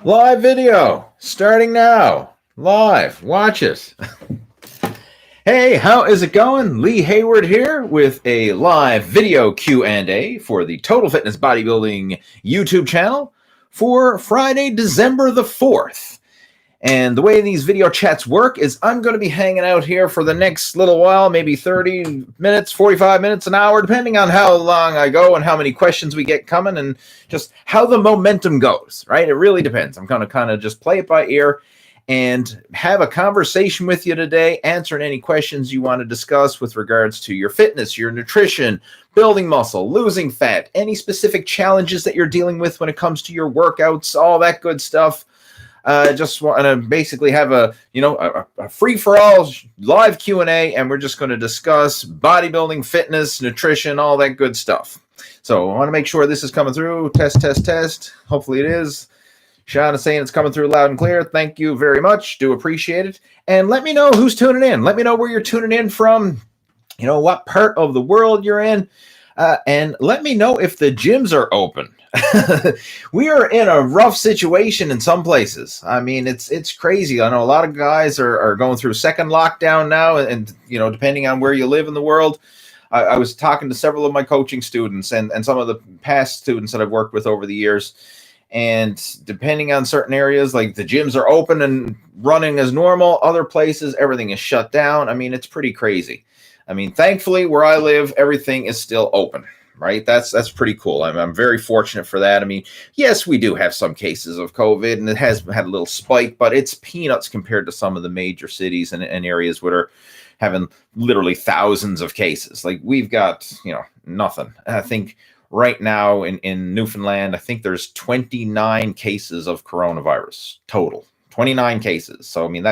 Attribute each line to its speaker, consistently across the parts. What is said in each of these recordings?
Speaker 1: Live video, starting now. Live, watch us. Hey, how is it going? Lee Hayward here with a live video Q&A for the Total Fitness Bodybuilding YouTube channel for Friday, December the 4th. And the way these video chats work is I'm going to be hanging out here for the next little while, maybe 30 minutes, 45 minutes, an hour, depending on how long I go and how many questions we get coming and just how the momentum goes, right? It really depends. I'm going to kind of just play it by ear and have a conversation with you today, answering any questions you want to discuss with regards to your fitness, your nutrition, building muscle, losing fat, any specific challenges that you're dealing with when it comes to your workouts, all that good stuff. Just want to basically have a free-for-all live Q&A, and we're just going to discuss bodybuilding, fitness, nutrition, all that good stuff. So I want to make sure this is coming through. Test, test, test. Hopefully it is. Sean is saying it's coming through loud and clear. Thank you very much. Do appreciate it. And let me know who's tuning in. Let me know where you're tuning in from, what part of the world you're in, and let me know if the gyms are open. We are in a rough situation in some places. I mean, it's crazy. I know a lot of guys are going through second lockdown now, and depending on where you live in the world. I was talking to several of my coaching students and some of the past students that I've worked with over the years, and depending on certain areas, like the gyms are open and running as normal. Other places, everything is shut down. I mean, it's pretty crazy. I mean, thankfully, where I live, everything is still open. Right? That's pretty cool. I'm very fortunate for that. I mean, yes, we do have some cases of COVID, and it has had a little spike, but it's peanuts compared to some of the major cities and areas that are having literally thousands of cases. Like we've got, nothing. I think right now in Newfoundland, I think there's 29 cases of coronavirus total. 29 cases. So, I mean,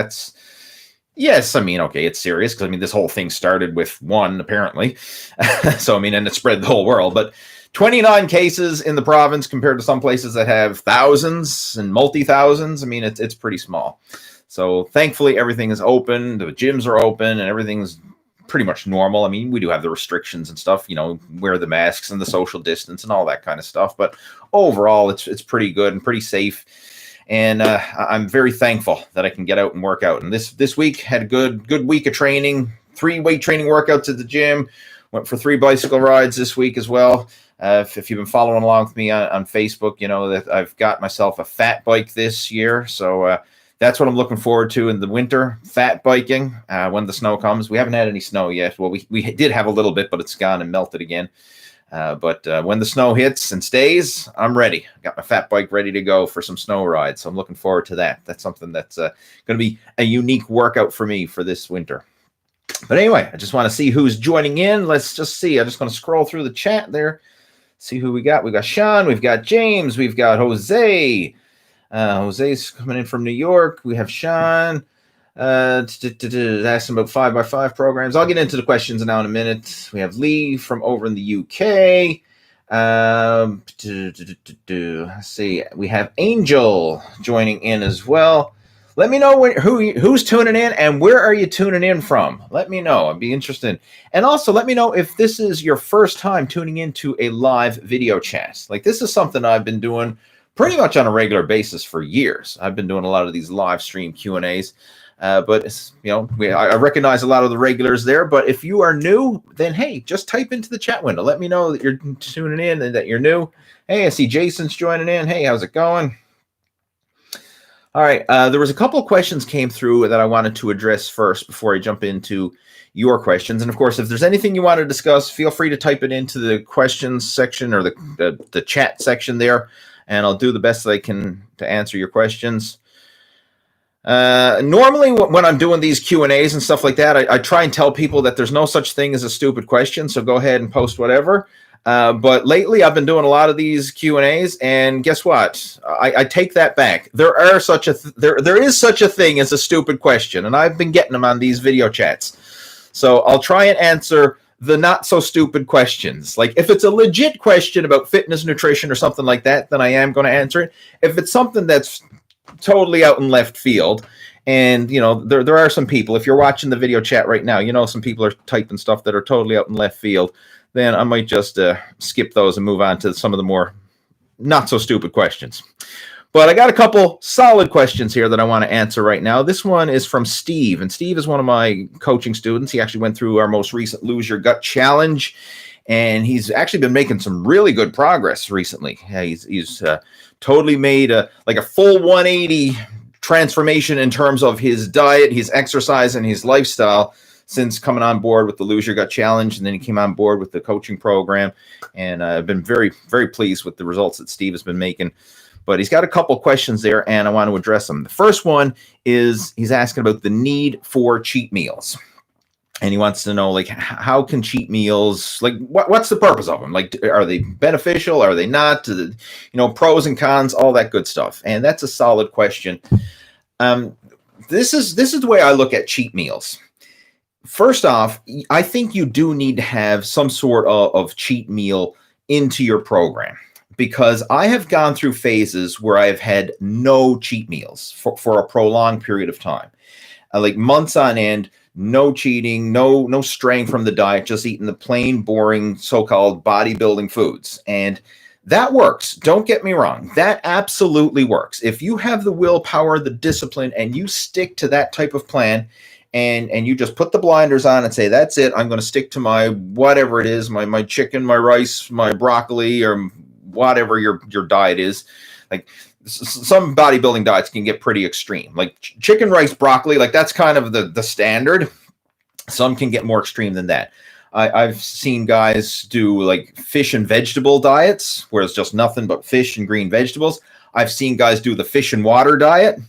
Speaker 1: yes, I mean, okay, it's serious because, this whole thing started with one, apparently. So, and it spread the whole world. But 29 cases in the province compared to some places that have thousands and multi-thousands. It's pretty small. So, thankfully, everything is open. The gyms are open and everything's pretty much normal. We do have the restrictions and stuff, wear the masks and the social distance and all that kind of stuff. But overall, it's pretty good and pretty safe. And I'm very thankful that I can get out and work out. And this week had a good week of training, 3 weight training workouts at the gym, went for 3 bicycle rides this week as well. If you've been following along with me on Facebook, you know that I've got myself a fat bike this year. So that's what I'm looking forward to in the winter, fat biking when the snow comes. We haven't had any snow yet. Well, we did have a little bit, but it's gone and melted again. But when the snow hits and stays, I'm ready. Got my fat bike ready to go for some snow rides. So I'm looking forward to that. That's something that's going to be a unique workout for me for this winter. But anyway, I just want to see who's joining in. Let's just see. I'm just going to scroll through the chat there. See who we got. We got Sean. We've got James. We've got Jose. Jose's coming in from New York. We have Sean. Asking about 5x5 programs. I'll get into the questions now in a minute. We have Lee from over in the UK. Let's see. We have Angel joining in as well. Let me know who's tuning in and where are you tuning in from. Let me know. I'd be interested. And also let me know if this is your first time tuning into a live video chat. Like this is something I've been doing pretty much on a regular basis for years. I've been doing a lot of these live stream Q&As. But I recognize a lot of the regulars there. But if you are new, then hey, just type into the chat window. Let me know that you're tuning in and that you're new. Hey, I see Jason's joining in. Hey, how's it going? All right. There was a couple of questions came through that I wanted to address first before I jump into your questions. And of course, if there's anything you want to discuss, feel free to type it into the questions section or the chat section there, and I'll do the best that I can to answer your questions. Normally when I'm doing these Q&As and stuff like that, I try and tell people that there's no such thing as a stupid question. So go ahead and post whatever. But lately I've been doing a lot of these Q&As, and guess what? I take that back. There is such a thing as a stupid question, and I've been getting them on these video chats. So I'll try and answer the not so stupid questions. Like if it's a legit question about fitness, nutrition, or something like that, then I am going to answer it. If it's something that's totally out in left field, and there are some people, if you're watching the video chat right now, some people are typing stuff that are totally out in left field, then I might just skip those and move on to some of the more not so stupid questions. But I got a couple solid questions here that I want to answer right now. This one is from Steve, and Steve is one of my coaching students. He actually went through our most recent Lose Your Gut Challenge, and he's actually been making some really good progress recently. He's totally made a full 180 transformation in terms of his diet, his exercise, and his lifestyle since coming on board with the Lose Your Gut Challenge, and then he came on board with the coaching program, and I've been very, very pleased with the results that Steve has been making. But he's got a couple questions there, and I want to address them. The first one is he's asking about the need for cheat meals. And he wants to know, like, how can cheat meals, like, what's the purpose of them? Like, are they beneficial? Are they not? Pros and cons, all that good stuff. And that's a solid question. This is the way I look at cheat meals. First off, I think you do need to have some sort of cheat meal into your program, because I have gone through phases where I've had no cheat meals for a prolonged period of time, like months on end, no cheating, no straying from the diet, just eating the plain, boring, so-called bodybuilding foods. And that works. Don't get me wrong. That absolutely works. If you have the willpower, the discipline, and you stick to that type of plan, and you just put the blinders on and say, that's it, I'm going to stick to my whatever it is, my chicken, my rice, my broccoli, or whatever your diet is. Like, some bodybuilding diets can get pretty extreme, like chicken, rice, broccoli, like that's kind of the standard. Some can get more extreme than that. I've seen guys do like fish and vegetable diets, where it's just nothing but fish and green vegetables. I've seen guys do the fish and water diet,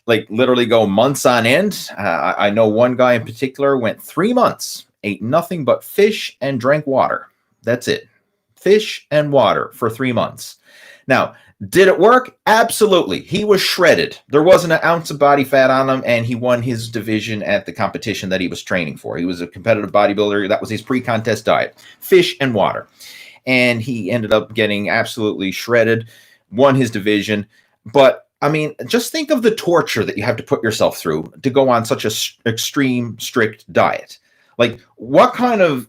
Speaker 1: like literally go months on end. I know one guy in particular went 3 months, ate nothing but fish and drank water. That's it. Fish and water for 3 months. Now, did it work? Absolutely. He was shredded. There wasn't an ounce of body fat on him, and he won his division at the competition that he was training for. He was a competitive bodybuilder. That was his pre-contest diet, fish and water. And he ended up getting absolutely shredded, won his division. But, I mean, just think of the torture that you have to put yourself through to go on such an extreme, strict diet. Like, what kind of...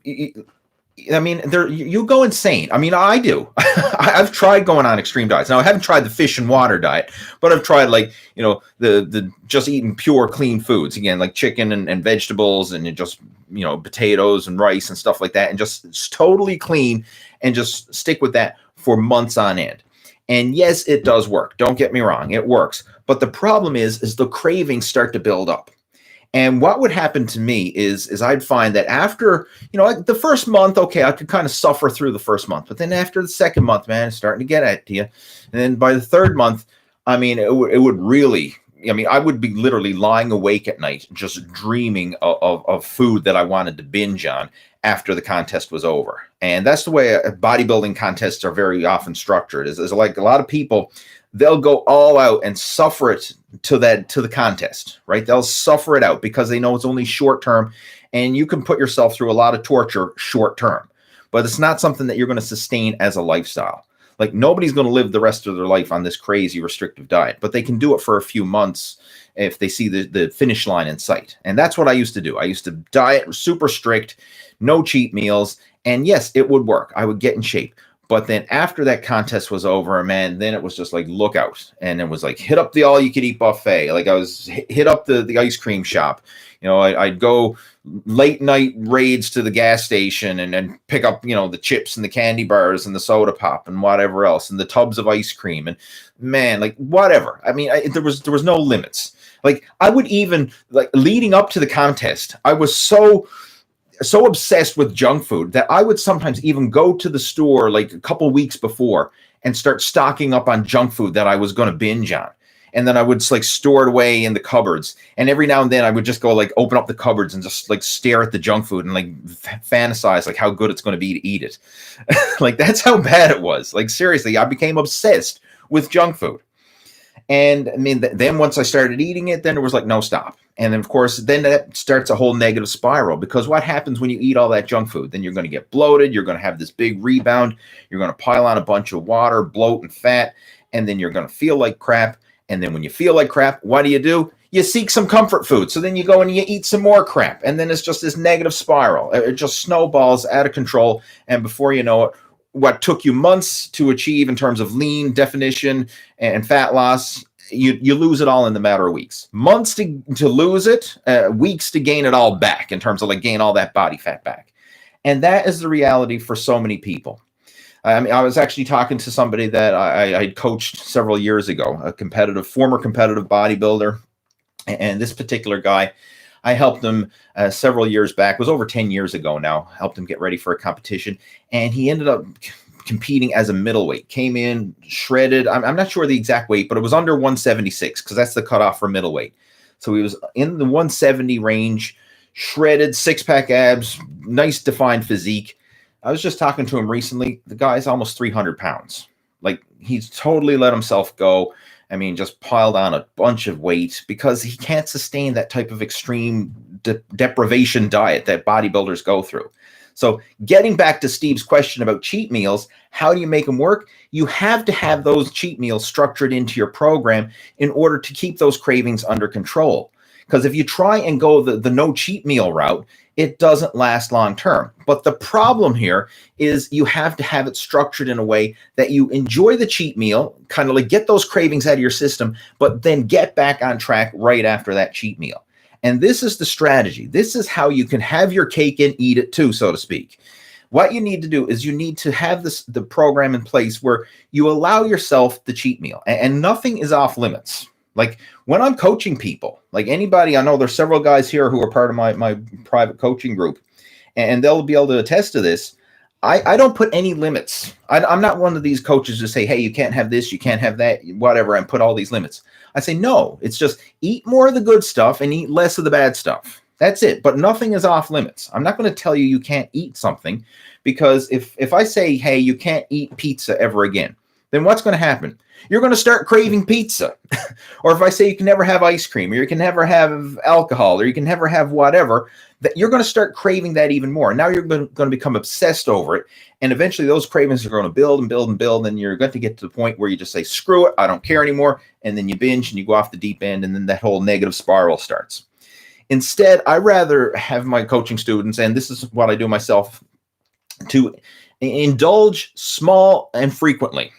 Speaker 1: I mean, you go insane. I mean, I do. I've tried going on extreme diets. Now, I haven't tried the fish and water diet, but I've tried, like, the just eating pure clean foods, again, like chicken and vegetables and just, potatoes and rice and stuff like that, and just totally clean and just stick with that for months on end. And yes, it does work. Don't get me wrong. It works. But the problem is the cravings start to build up. And what would happen to me is I'd find that after, the first month, okay, I could kind of suffer through the first month. But then after the second month, man, it's starting to get at you. And then by the third month, I mean, it would really, I would be literally lying awake at night, just dreaming of food that I wanted to binge on after the contest was over. And that's the way bodybuilding contests are very often structured. Is like a lot of people, they'll go all out and suffer it to the contest, right? They'll suffer it out because they know it's only short term, and you can put yourself through a lot of torture short term, but it's not something that you're going to sustain as a lifestyle. Like, nobody's going to live the rest of their life on this crazy restrictive diet, but they can do it for a few months if they see the finish line in sight. And that's what I used to do. I used to diet super strict, no cheat meals. And yes, it would work. I would get in shape. But then after that contest was over, man, then it was just like, look out. And it was like, hit up the all-you-could-eat buffet. Like, I was hit up the ice cream shop. I'd go late night raids to the gas station and then pick up, the chips and the candy bars and the soda pop and whatever else, and the tubs of ice cream. And man, like, whatever. I mean, there was no limits. Like, I would even, like, leading up to the contest, I was so obsessed with junk food that I would sometimes even go to the store like a couple weeks before and start stocking up on junk food that I was going to binge on. And then I would just, like, store it away in the cupboards. And every now and then I would just go, like, open up the cupboards and just, like, stare at the junk food and, like, fantasize like how good it's going to be to eat it. Like, that's how bad it was. Like, seriously, I became obsessed with junk food. And I mean, then once I started eating it, then it was like, no, stop. And then, of course, then that starts a whole negative spiral, because what happens when you eat all that junk food? Then you're going to get bloated. You're going to have this big rebound. You're going to pile on a bunch of water, bloat, and fat. And then you're going to feel like crap. And then when you feel like crap, what do? You seek some comfort food. So then you go and you eat some more crap. And then it's just this negative spiral. It just snowballs out of control. And before you know it, what took you months to achieve in terms of lean definition and fat loss, you lose it all in the matter of weeks. Months to lose it, weeks to gain it all back in terms of like gain all that body fat back. And that is the reality for so many people. I mean, I was actually talking to somebody that I coached several years ago, a former competitive bodybuilder. And this particular guy, I helped him several years back. It was over 10 years ago now. Helped him get ready for a competition. And he ended up competing as a middleweight. Came in shredded. I'm not sure the exact weight, but it was under 176 because that's the cutoff for middleweight. So he was in the 170 range, shredded, six-pack abs, nice defined physique. I was just talking to him recently. The guy's almost 300 pounds. Like, he's totally let himself go. I mean, just piled on a bunch of weight because he can't sustain that type of extreme deprivation diet that bodybuilders go through. So getting back to Steve's question about cheat meals, how do you make them work? You have to have those cheat meals structured into your program in order to keep those cravings under control. Because if you try and go the no cheat meal route, it doesn't last long term. But the problem here is you have to have it structured in a way that you enjoy the cheat meal, kind of like get those cravings out of your system, but then get back on track right after that cheat meal. And this is the strategy. This is how you can have your cake and eat it too, so to speak. What you need to do is you need to have the program in place where you allow yourself the cheat meal, and nothing is off limits. Like when I'm coaching people, like anybody, I know there's several guys here who are part of my private coaching group, and they'll be able to attest to this. I don't put any limits. I'm not one of these coaches to say, hey, you can't have this, you can't have that, whatever, and put all these limits. I say, no, it's just eat more of the good stuff and eat less of the bad stuff. That's it. But nothing is off limits. I'm not going to tell you you can't eat something, because if I say, hey, you can't eat pizza ever again, then what's going to happen? You're going to start craving pizza. Or if I say you can never have ice cream, or you can never have alcohol, or you can never have whatever, that you're going to start craving that even more. Now you're going to become obsessed over it. And eventually those cravings are going to build and build and build. And you're going to get to the point where you just say, screw it, I don't care anymore. And then you binge and you go off the deep end. And then that whole negative spiral starts. Instead, I rather have my coaching students, and this is what I do myself, to indulge small and frequently.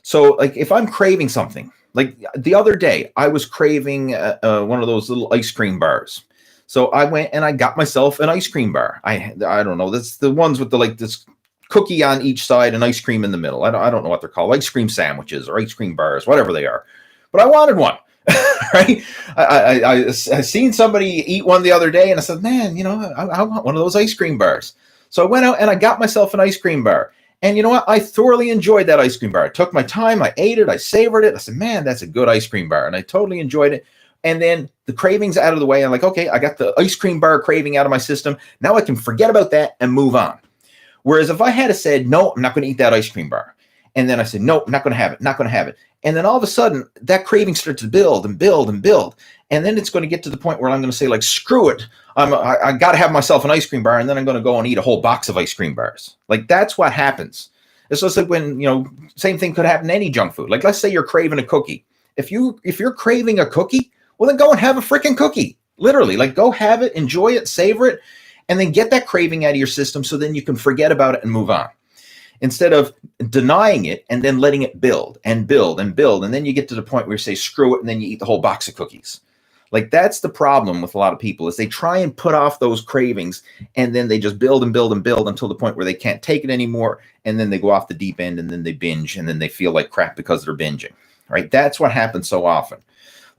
Speaker 1: So like if I'm craving something, like the other day, I was craving one of those little ice cream bars. So I went and I got myself an ice cream bar. I don't know. That's the ones with the like this cookie on each side and ice cream in the middle. I don't know what they're called. Ice cream sandwiches or ice cream bars, whatever they are. But I wanted one. Right? I seen somebody eat one the other day and I said, man, I want one of those ice cream bars. So I went out and I got myself an ice cream bar. And you know what? I thoroughly enjoyed that ice cream bar. I took my time. I ate it. I savored it. I said, man, that's a good ice cream bar. And I totally enjoyed it. And then the cravings out of the way. I'm like, okay, I got the ice cream bar craving out of my system. Now I can forget about that and move on. Whereas if I had said, no, I'm not going to eat that ice cream bar. And then I said, no, I'm not going to have it. Not going to have it. And then all of a sudden that craving starts to build and build and build. And then it's going to get to the point where I'm going to say, like, screw it. I got to have myself an ice cream bar. And then I'm going to go and eat a whole box of ice cream bars. Like, that's what happens. It's just like when, same thing could happen to any junk food. Like, let's say you're craving a cookie. If you're craving a cookie, well, then go and have a freaking cookie. Literally, like, go have it, enjoy it, savor it, and then get that craving out of your system so then you can forget about it and move on. Instead of denying it and then letting it build and build and build. And then you get to the point where you say, screw it, and then you eat the whole box of cookies. Like, that's the problem with a lot of people, is they try and put off those cravings and then they just build and build and build until the point where they can't take it anymore. And then they go off the deep end and then they binge and then they feel like crap because they're binging, right? That's what happens so often.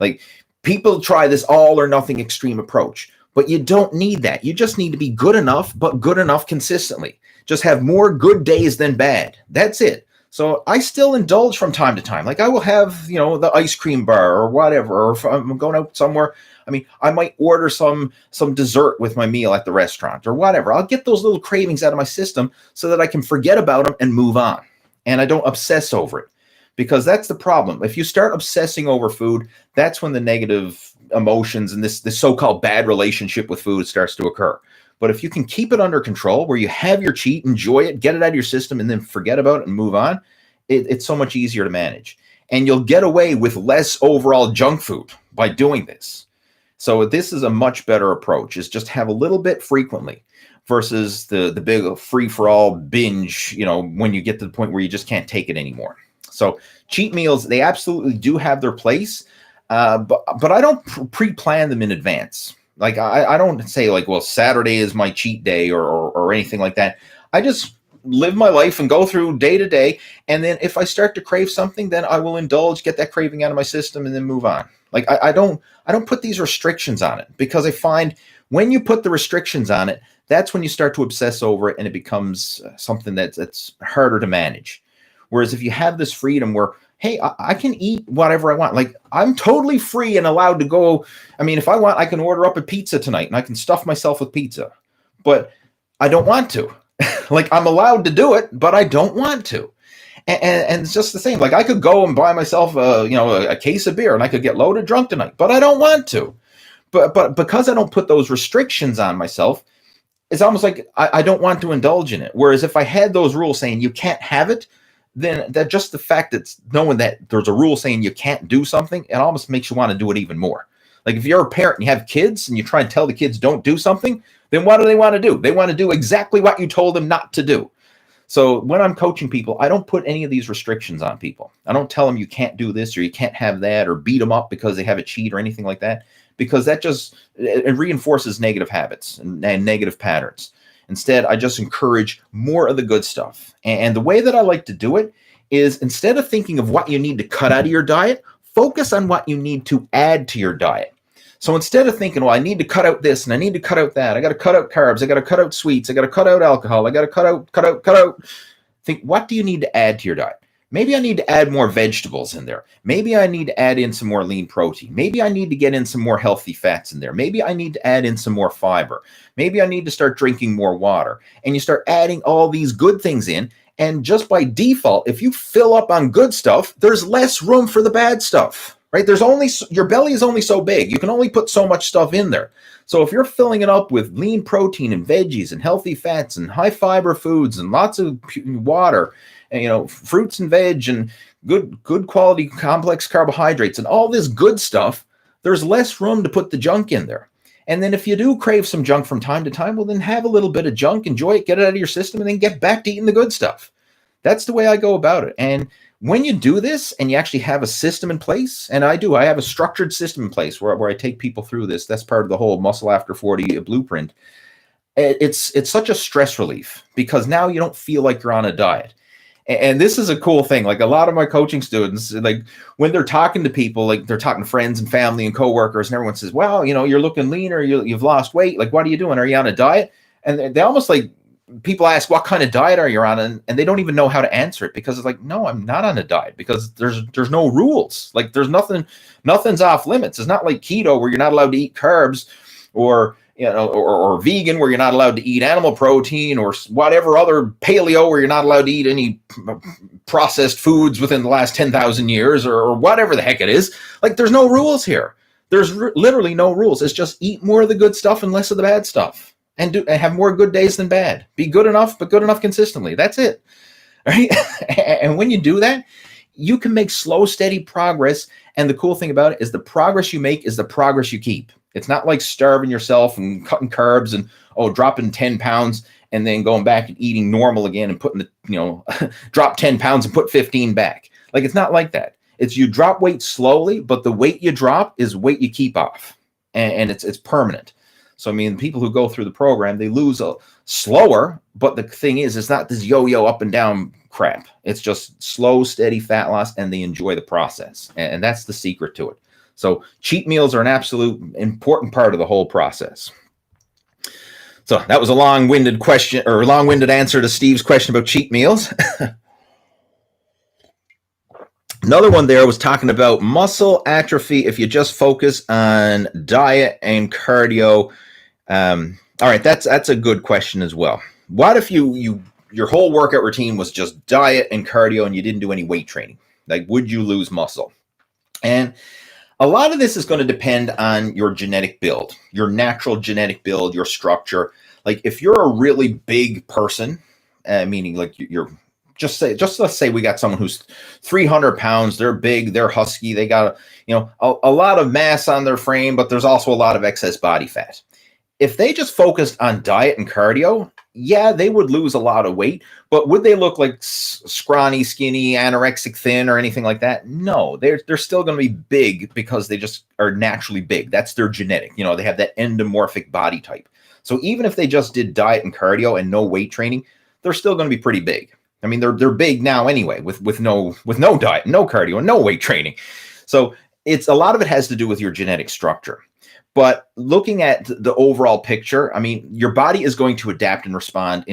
Speaker 1: Like, people try this all or nothing extreme approach, but you don't need that. You just need to be good enough, but good enough consistently. Just have more good days than bad. That's it. So I still indulge from time to time. Like, I will have, the ice cream bar or whatever. Or if I'm going out somewhere, I might order some dessert with my meal at the restaurant or whatever. I'll get those little cravings out of my system so that I can forget about them and move on. And I don't obsess over it, because that's the problem. If you start obsessing over food, that's when the negative emotions and this so-called bad relationship with food starts to occur. But if you can keep it under control, where you have your cheat, enjoy it, get it out of your system, and then forget about it and move on, it's so much easier to manage. And you'll get away with less overall junk food by doing this. So this is a much better approach, is just have a little bit frequently. versus the big free-for-all binge, when you get to the point where you just can't take it anymore. So cheat meals, they absolutely do have their place, but I don't pre-plan them in advance. Like I don't say like, well, Saturday is my cheat day or anything like that. I just live my life and go through day to day. And then if I start to crave something, then I will indulge, get that craving out of my system, and then move on. Like I don't put these restrictions on it, because I find when you put the restrictions on it, that's when you start to obsess over it, and it becomes something that's harder to manage. Whereas if you have this freedom where, hey, I can eat whatever I want. Like I'm totally free and allowed to go. I mean, if I want, I can order up a pizza tonight and I can stuff myself with pizza, but I don't want to. Like I'm allowed to do it, but I don't want to. And it's just the same. Like I could go and buy myself a case of beer and I could get loaded drunk tonight, but I don't want to. But because I don't put those restrictions on myself, it's almost like I don't want to indulge in it. Whereas if I had those rules saying you can't have it, then that just the fact that knowing that there's a rule saying you can't do something, it almost makes you want to do it even more. Like if you're a parent and you have kids and you try and tell the kids don't do something, then what do they want to do? They want to do exactly what you told them not to do. So when I'm coaching people, I don't put any of these restrictions on people. I don't tell them you can't do this or you can't have that or beat them up because they have a cheat or anything like that, because that just it reinforces negative habits and negative patterns. Instead, I just encourage more of the good stuff. And the way that I like to do it is, instead of thinking of what you need to cut out of your diet, focus on what you need to add to your diet. So instead of thinking, well, I need to cut out this and I need to cut out that, I got to cut out carbs, I got to cut out sweets, I got to cut out alcohol, I got to cut out. Think, what do you need to add to your diet? Maybe I need to add more vegetables in there. Maybe I need to add in some more lean protein. Maybe I need to get in some more healthy fats in there. Maybe I need to add in some more fiber. Maybe I need to start drinking more water. And you start adding all these good things in. And just by default, if you fill up on good stuff, there's less room for the bad stuff, right? Your belly is only so big. You can only put so much stuff in there. So if you're filling it up with lean protein and veggies and healthy fats and high fiber foods and lots of water, and, fruits and veg and good quality complex carbohydrates and all this good stuff, there's less room to put the junk in there. And then if you do crave some junk from time to time, well, then have a little bit of junk, enjoy it, get it out of your system, and then get back to eating the good stuff. That's the way I go about it. And when you do this and you actually have a system in place, and I have a structured system in place where I take people through this, that's part of the whole Muscle After 40 blueprint. It's such a stress relief, because now you don't feel like you're on a diet. And this is a cool thing. Like a lot of my coaching students, like when they're talking to people, like they're talking to friends and family and coworkers, and everyone says, well, you're looking leaner, you've lost weight. Like, what are you doing? Are you on a diet? And they almost like, people ask, what kind of diet are you on? And they don't even know how to answer it, because it's like, no, I'm not on a diet, because there's no rules. Like there's nothing's off limits. It's not like keto where you're not allowed to eat carbs, or or vegan where you're not allowed to eat animal protein, or whatever other paleo where you're not allowed to eat any processed foods within the last 10,000 years, or whatever the heck it is. Like there's no rules here. There's literally no rules. It's just eat more of the good stuff and less of the bad stuff, and have more good days than bad. Be good enough, but good enough consistently. That's it. Right? And when you do that, you can make slow, steady progress. And the cool thing about it is the progress you make is the progress you keep. It's not like starving yourself and cutting carbs and dropping 10 pounds and then going back and eating normal again and putting drop 10 pounds and put 15 back. Like it's not like that. It's you drop weight slowly, but the weight you drop is weight you keep off, and it's permanent. So I mean, people who go through the program, they lose slower, but the thing is, it's not this yo-yo up and down crap. It's just slow, steady fat loss, and they enjoy the process, and that's the secret to it. So cheat meals are an absolute important part of the whole process. So that was a long-winded question, or long-winded answer to Steve's question about cheat meals. Another one there was talking about muscle atrophy if you just focus on diet and cardio. All right, that's a good question as well. What if your whole workout routine was just diet and cardio and you didn't do any weight training? Like, would you lose muscle? And a lot of this is going to depend on your genetic build, your natural genetic build, your structure. Like if you're a really big person, meaning like let's say we got someone who's 300 pounds, they're big, they're husky, they got a lot of mass on their frame, but there's also a lot of excess body fat. if they just focused on diet and cardio, yeah, they would lose a lot of weight, but would they look like scrawny, skinny, anorexic, thin, or anything like that? No, they're still going to be big because they just are naturally big. That's their genetic. You know, they have that endomorphic body type. So even if they just did diet and cardio and no weight training, they're still going to be pretty big. I mean, they're big now anyway with no diet, no cardio, and no weight training. So it's a lot of it has to do with your genetic structure. But looking at the overall picture, I mean, your body is going to adapt and respond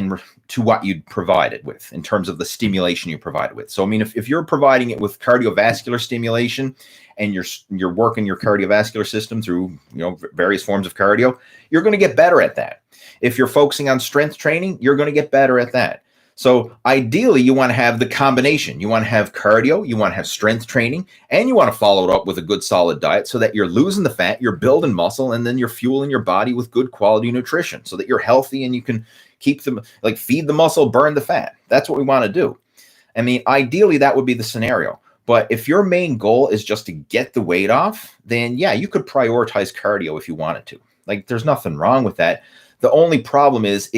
Speaker 1: to what you provide it with in terms of the stimulation you provide it with. So, I mean, if you're providing it with cardiovascular stimulation and you're working your cardiovascular system through, you know, various forms of cardio, you're going to get better at that. If you're focusing on strength training, you're going to get better at that. So ideally, you want to have the combination. You want to have cardio, you want to have strength training, and you want to follow it up with a good solid diet so that you're losing the fat, you're building muscle, and then you're fueling your body with good quality nutrition so that you're healthy and you can keep them, like feed the muscle, burn the fat. That's what we want to do. I mean, ideally, that would be the scenario. But if your main goal is just to get the weight off, then yeah, you could prioritize cardio if you wanted to. Like, there's nothing wrong with that. The only problem is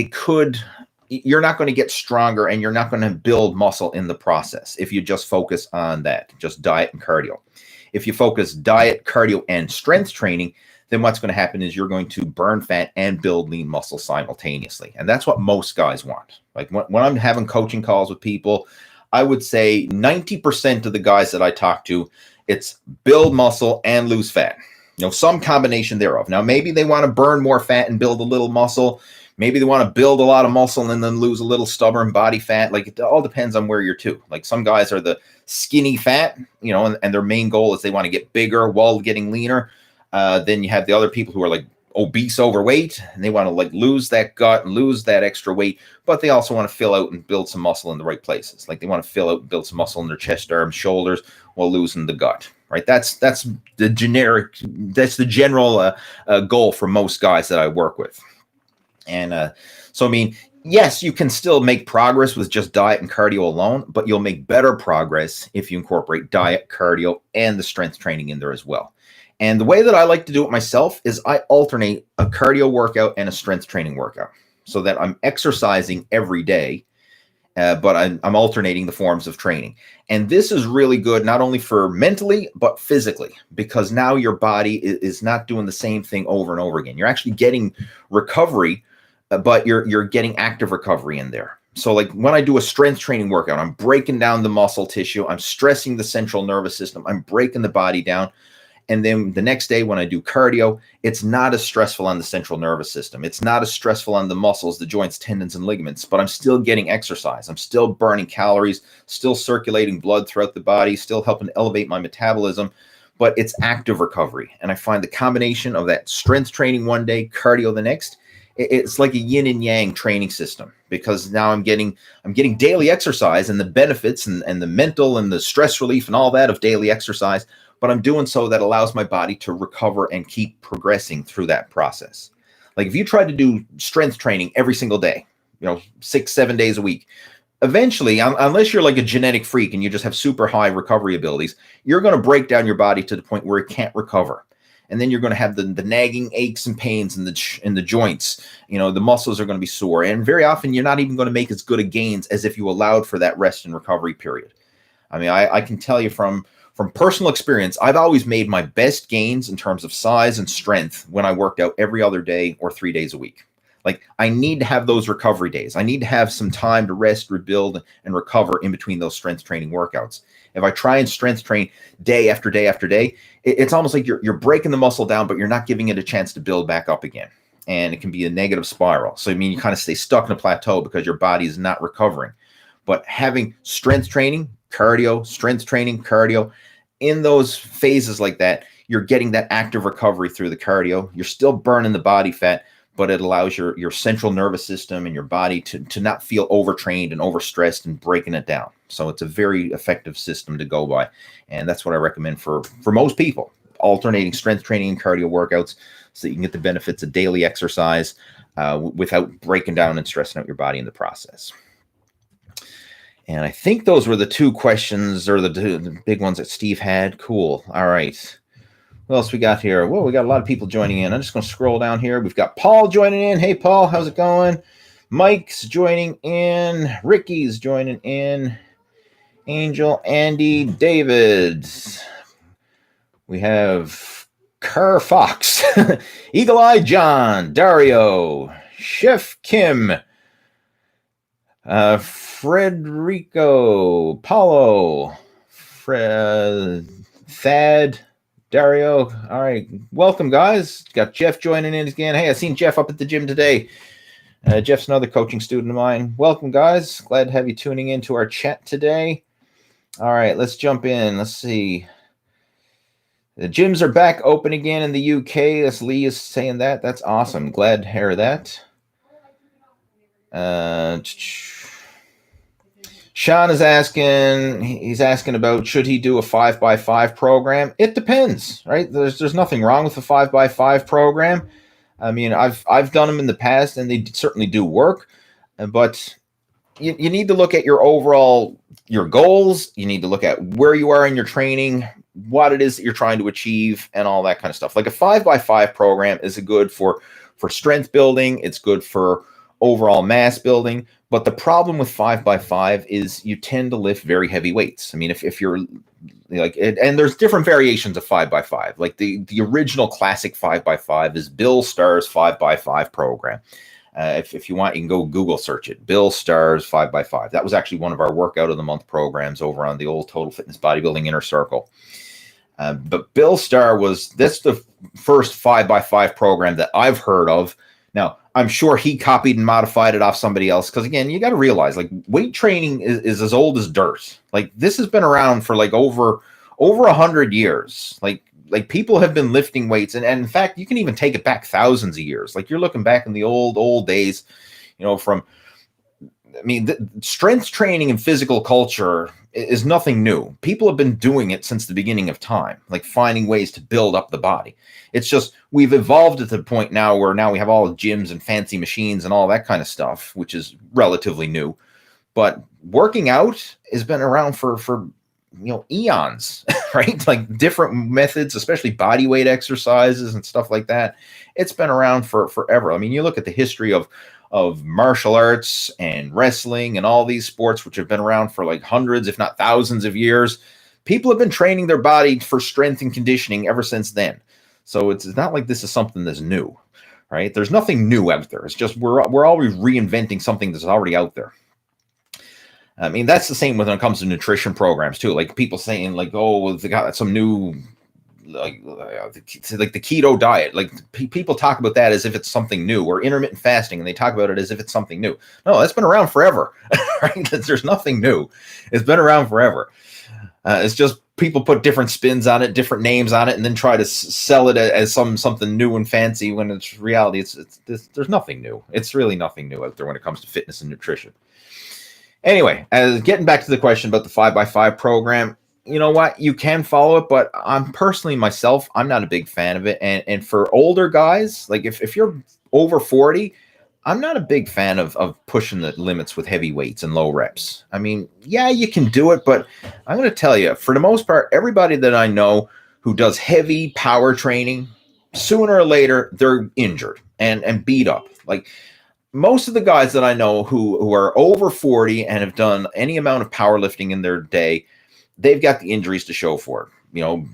Speaker 1: you're not going to get stronger and you're not going to build muscle in the process if you just focus on that, just diet and cardio. If you focus diet, cardio, and strength training, then what's going to happen is you're going to burn fat and build lean muscle simultaneously. And that's what most guys want. Like when I'm having coaching calls with people, I would say 90% of the guys that I talk to, it's build muscle and lose fat. You know, some combination thereof. Now, maybe they want to burn more fat and build a little muscle. Maybe they want to build a lot of muscle and then lose a little stubborn body fat. Like, it all depends on where you're to. Like, some guys are the skinny fat, you know, and their main goal is they want to get bigger while getting leaner. Then you have the other people who are like obese, overweight, and they want to like lose that gut and lose that extra weight, but they also want to fill out and build some muscle in the right places. Like, they want to fill out and build some muscle in their chest, arms, shoulders while losing the gut. Right? That's the general goal for most guys that I work with. And so, I mean, yes, you can still make progress with just diet and cardio alone, but you'll make better progress if you incorporate diet, cardio, and the strength training in there as well. And the way that I like to do it myself is I alternate a cardio workout and a strength training workout so that I'm exercising every day, but I'm alternating the forms of training. And this is really good, not only for mentally, but physically, because now your body is not doing the same thing over and over again. You're actually getting recovery, but you're getting active recovery in there. So like when I do a strength training workout, I'm breaking down the muscle tissue, I'm stressing the central nervous system, I'm breaking the body down. And then the next day when I do cardio, it's not as stressful on the central nervous system. It's not as stressful on the muscles, the joints, tendons, and ligaments, but I'm still getting exercise. I'm still burning calories, still circulating blood throughout the body, still helping elevate my metabolism, but it's active recovery. And I find the combination of that strength training one day, cardio the next, it's like a yin and yang training system, because now I'm getting daily exercise and the benefits and the mental and the stress relief and all that of daily exercise, but I'm doing so that allows my body to recover and keep progressing through that process. Like if you try to do strength training every single day, 6-7 days a week, eventually, unless you're like a genetic freak and you just have super high recovery abilities, you're going to break down your body to the point where it can't recover. And then you're going to have the nagging aches and pains in the joints. The muscles are going to be sore. And very often you're not even going to make as good a gains as if you allowed for that rest and recovery period. I mean, I can tell you from personal experience, I've always made my best gains in terms of size and strength when I worked out every other day or 3 days a week. Like, I need to have those recovery days. I need to have some time to rest, rebuild, and recover in between those strength training workouts. If I try and strength train day after day after day, it's almost like you're breaking the muscle down, but you're not giving it a chance to build back up again. And it can be a negative spiral. So, I mean, you kind of stay stuck in a plateau because your body is not recovering. But having strength training, cardio, strength training, cardio, in those phases like that, you're getting that active recovery through the cardio. You're still burning the body fat, but it allows your central nervous system and your body to not feel overtrained and overstressed and breaking it down. So it's a very effective system to go by. And that's what I recommend for most people, alternating strength training and cardio workouts so that you can get the benefits of daily exercise without breaking down and stressing out your body in the process. And I think those were the two questions or the big ones that Steve had. Cool. All right. Who else we got here? Whoa, we got a lot of people joining in. I'm just going to scroll down here. We've got Paul joining in. Hey, Paul, how's it going? Mike's joining in. Ricky's joining in. Angel, Andy, David. We have Kerr Fox, Eagle Eye John, Dario, Chef Kim, Frederico, Paulo, Thad, Dario. All right, welcome, guys. Got Jeff joining in again. Hey, I seen Jeff up at the gym today. Jeff's another coaching student of mine. Welcome, guys. Glad to have you tuning into our chat today. All right, let's jump in. Let's see. The gyms are back open again in the UK. As Lee is saying that. That's awesome. Glad to hear that. Sean is asking, he's asking about should he do a 5x5 program? It depends, right? There's nothing wrong with a 5x5 program. I mean, I've done them in the past, and they certainly do work. But you need to look at your goals. You need to look at where you are in your training, what it is that you're trying to achieve, and all that kind of stuff. Like a 5x5 program is good for strength building. It's good for overall mass building. But the problem with 5x5 is you tend to lift very heavy weights. I mean, if you're like, and there's different variations of 5x5. Like the original classic 5x5 is Bill Starr's 5x5 program. If you want, you can go Google search it. Bill Starr's 5x5. That was actually one of our workout of the month programs over on the old Total Fitness Bodybuilding Inner Circle. But Bill Starr that's the first 5x5 program that I've heard of. Now, I'm sure he copied and modified it off somebody else. Because again, you got to realize, like, weight training is as old as dirt. Like, this has been around for like over 100 years. Like people have been lifting weights, and in fact, you can even take it back thousands of years. Like, you're looking back in the old days, the strength training and physical culture is nothing new. People have been doing it since the beginning of time, like finding ways to build up the body. It's just we've evolved at the point now where now we have all gyms and fancy machines and all that kind of stuff, which is relatively new. But working out has been around for eons, right? Like different methods, especially body weight exercises and stuff like that. It's been around for forever. I mean, you look at the history of martial arts and wrestling and all these sports, which have been around for like hundreds, if not thousands of years. People have been training their body for strength and conditioning ever since then. So it's not like this is something that's new, right? There's nothing new out there. It's just we're always reinventing something that's already out there. I mean, that's the same when it comes to nutrition programs too. Like people saying like, oh, they got some new, like the keto diet. Like people talk about that as if it's something new, or intermittent fasting, and they talk about it as if it's something new. No, that's been around forever, right? There's nothing new. It's been around forever. It's just people put different spins on it, different names on it, and then try to sell it as something new and fancy when it's reality. There's nothing new. It's really nothing new out there when it comes to fitness and nutrition. Anyway, getting back to the question about the 5x5 program, you know what? You can follow it, but I'm personally myself, I'm not a big fan of it. And for older guys, like if you're over 40, I'm not a big fan of pushing the limits with heavy weights and low reps. I mean, yeah, you can do it, but I'm going to tell you, for the most part, everybody that I know who does heavy power training, sooner or later, they're injured and beat up. Like most of the guys that I know who are over 40 and have done any amount of powerlifting in their day, they've got the injuries to show for it. You know,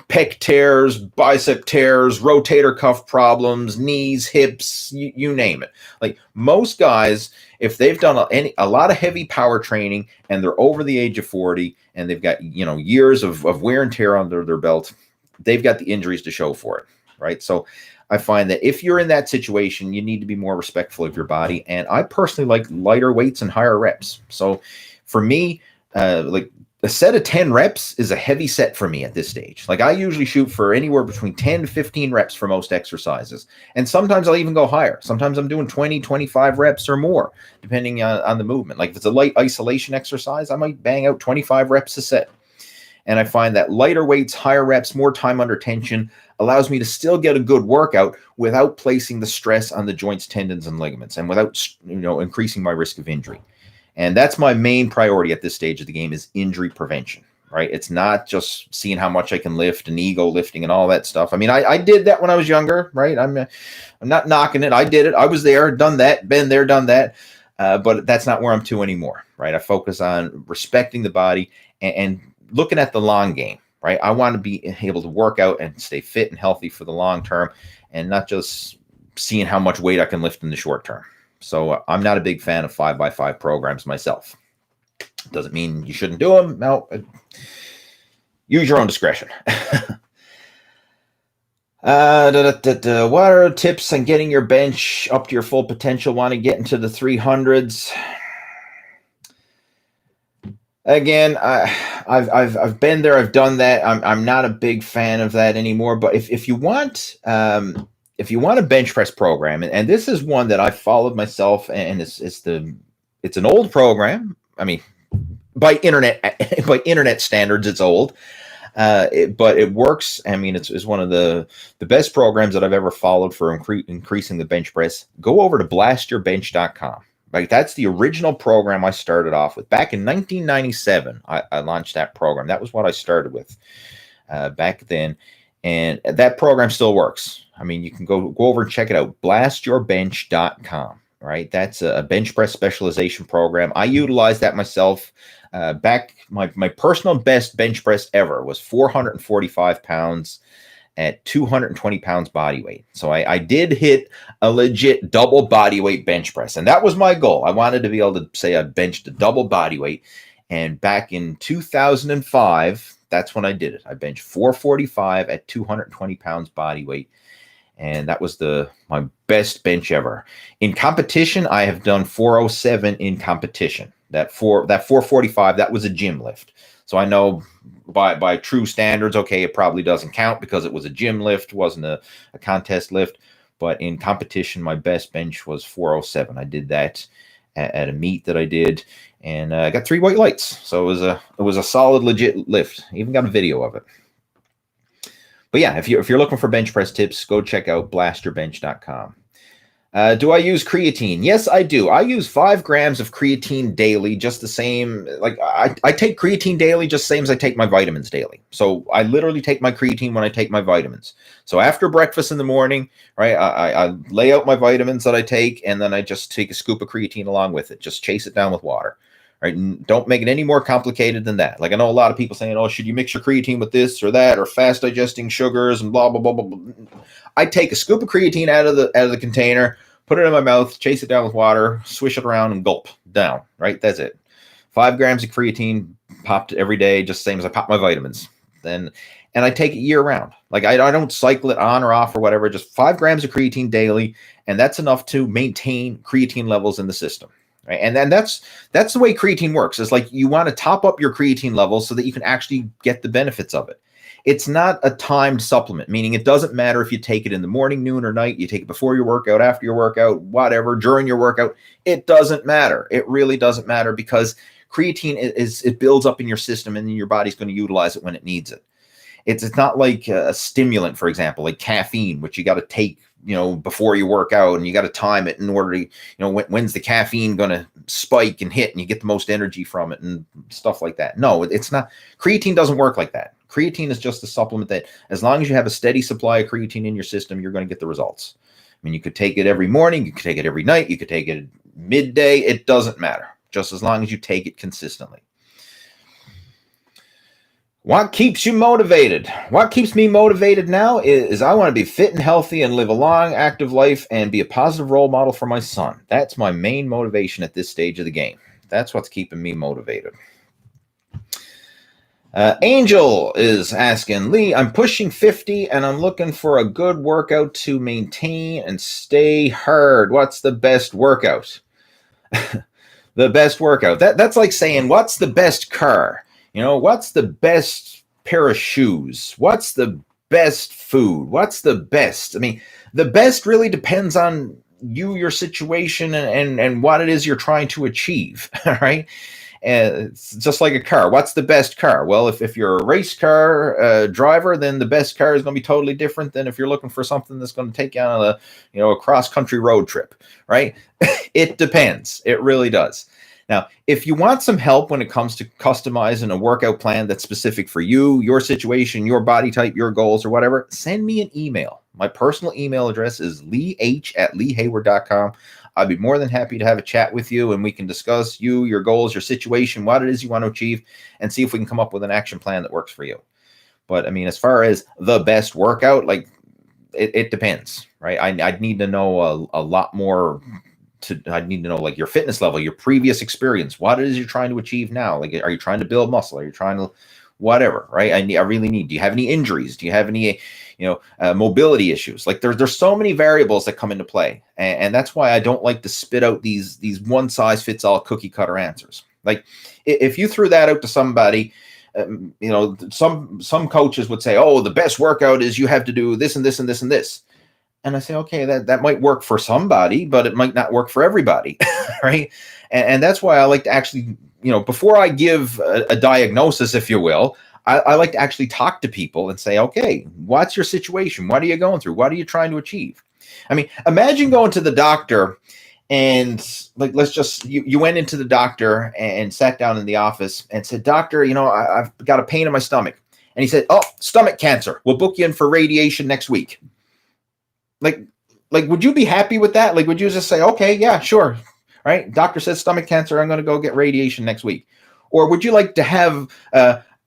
Speaker 1: pec tears, bicep tears, rotator cuff problems, knees, hips, you name it. Like most guys, if they've done a lot of heavy power training and they're over the age of 40 and they've got, years of wear and tear under their belt, they've got the injuries to show for it, right? So I find that if you're in that situation, you need to be more respectful of your body. And I personally like lighter weights and higher reps. So for me, like a set of 10 reps is a heavy set for me at this stage. Like I usually shoot for anywhere between 10 to 15 reps for most exercises. And sometimes I'll even go higher. Sometimes I'm doing 20, 25 reps or more, depending on the movement. Like if it's a light isolation exercise, I might bang out 25 reps a set. And I find that lighter weights, higher reps, more time under tension allows me to still get a good workout without placing the stress on the joints, tendons, and ligaments, and without, increasing my risk of injury. And that's my main priority at this stage of the game is injury prevention. right? It's not just seeing how much I can lift and ego lifting and all that stuff. I mean, I did that when I was younger, right? I'm not knocking it. I did it. I was there, done that, been there, done that. But that's not where I'm to anymore, right? I focus on respecting the body and looking at the long game, right? I want to be able to work out and stay fit and healthy for the long term and not just seeing how much weight I can lift in the short term. So I'm not a big fan of 5x5 programs myself. Doesn't mean you shouldn't do them. No, use your own discretion. What are tips on getting your bench up to your full potential? Want to get into the 300s? Again, I've been there. I've done that. I'm not a big fan of that anymore. But if you want a bench press program, and this is one that I followed myself, and it's an old program. I mean, by internet standards, it's old. But it works. I mean, it's one of the best programs that I've ever followed for increasing the bench press. Go over to blastyourbench.com. Right, that's the original program I started off with. Back in 1997, I launched that program. That was what I started with back then. And that program still works. I mean, you can go over and check it out, blastyourbench.com. Right, that's a bench press specialization program. I utilized that myself. Back, my personal best bench press ever was 445 pounds at 220 pounds body weight. So I did hit a legit double body weight bench press. And that was my goal. I wanted to be able to say I benched a double body weight. And back in 2005, that's when I did it. I benched 445 at 220 pounds body weight. And that was my best bench ever. In competition, I have done 407 in competition. That 445, that was a gym lift. So I know by true standards, okay, it probably doesn't count because it was a gym lift, wasn't a contest lift. But in competition, my best bench was 407. I did that at a meet that I did, and I got 3 white lights. So it was a solid, legit lift. I even got a video of it. But yeah, if you're looking for bench press tips, go check out blastyourbench.com. Do I use creatine? Yes, I do. I use 5 grams of creatine daily, just the same. Like I take creatine daily, just the same as I take my vitamins daily. So I literally take my creatine when I take my vitamins. So after breakfast in the morning, right, I lay out my vitamins that I take, and then I just take a scoop of creatine along with it. Just chase it down with water. Right? And don't make it any more complicated than that. Like I know a lot of people saying, "Oh, should you mix your creatine with this or that or fast digesting sugars and blah blah blah blah blah." I take a scoop of creatine out of the container, put it in my mouth, chase it down with water, swish it around, and gulp down. Right? That's it. 5 grams of creatine popped every day, just the same as I pop my vitamins. And I take it year round. Like I don't cycle it on or off or whatever. Just 5 grams of creatine daily, and that's enough to maintain creatine levels in the system. Right? And then that's the way creatine works. It's like you want to top up your creatine levels so that you can actually get the benefits of it. It's not a timed supplement, meaning it doesn't matter if you take it in the morning, noon, or night. You take it before your workout, after your workout, whatever, during your workout. It doesn't matter. It really doesn't matter because creatine it builds up in your system, and then your body's going to utilize it when it needs it. It's not like a stimulant, for example, like caffeine, which you got to take, before you work out, and you got to time it in order to, when's the caffeine going to spike and hit and you get the most energy from it and stuff like that. No, it's not. Creatine doesn't work like that. Creatine is just a supplement that as long as you have a steady supply of creatine in your system, you're going to get the results. I mean, you could take it every morning, you could take it every night, you could take it midday. It doesn't matter, just as long as you take it consistently. What keeps you motivated? What keeps me motivated now is I want to be fit and healthy and live a long, active life and be a positive role model for my son. That's my main motivation at this stage of the game. That's what's keeping me motivated. Angel is asking, Lee, I'm pushing 50 and I'm looking for a good workout to maintain and stay hard. What's the best workout? The best workout. That's like saying, what's the best car? What's the best pair of shoes? What's the best food? What's the best? I mean, the best really depends on you, your situation, and what it is you're trying to achieve. All right. It's just like a car. What's the best car? Well, if you're a race car driver, then the best car is going to be totally different than if you're looking for something that's going to take you on a cross country road trip. Right. It depends. It really does. Now, if you want some help when it comes to customizing a workout plan that's specific for you, your situation, your body type, your goals, or whatever, send me an email. My personal email address is leeh@leehayward.com. I'd be more than happy to have a chat with you, and we can discuss you, your goals, your situation, what it is you want to achieve, and see if we can come up with an action plan that works for you. But I mean, as far as the best workout, like it depends, right? I'd need to know a lot more. I need to know like your fitness level, your previous experience, what it is you're trying to achieve now. Like, are you trying to build muscle? Are you trying to whatever, right? I really need, do you have any injuries? Do you have any, mobility issues? Like there's so many variables that come into play. And that's why I don't like to spit out these one size fits all cookie cutter answers. Like if you threw that out to somebody, some coaches would say, oh, the best workout is you have to do this and this and this and this. And I say, okay, that might work for somebody, but it might not work for everybody, right? And that's why I like to actually, before I give a diagnosis, if you will, I like to actually talk to people and say, okay, what's your situation? What are you going through? What are you trying to achieve? I mean, imagine going to the doctor and like, let's just, you went into the doctor and sat down in the office and said, doctor, I've got a pain in my stomach. And he said, oh, stomach cancer. We'll book you in for radiation next week. Like, would you be happy with that? Like, would you just say, okay, yeah, sure. Right. Doctor says stomach cancer. I'm going to go get radiation next week. Or would you like to have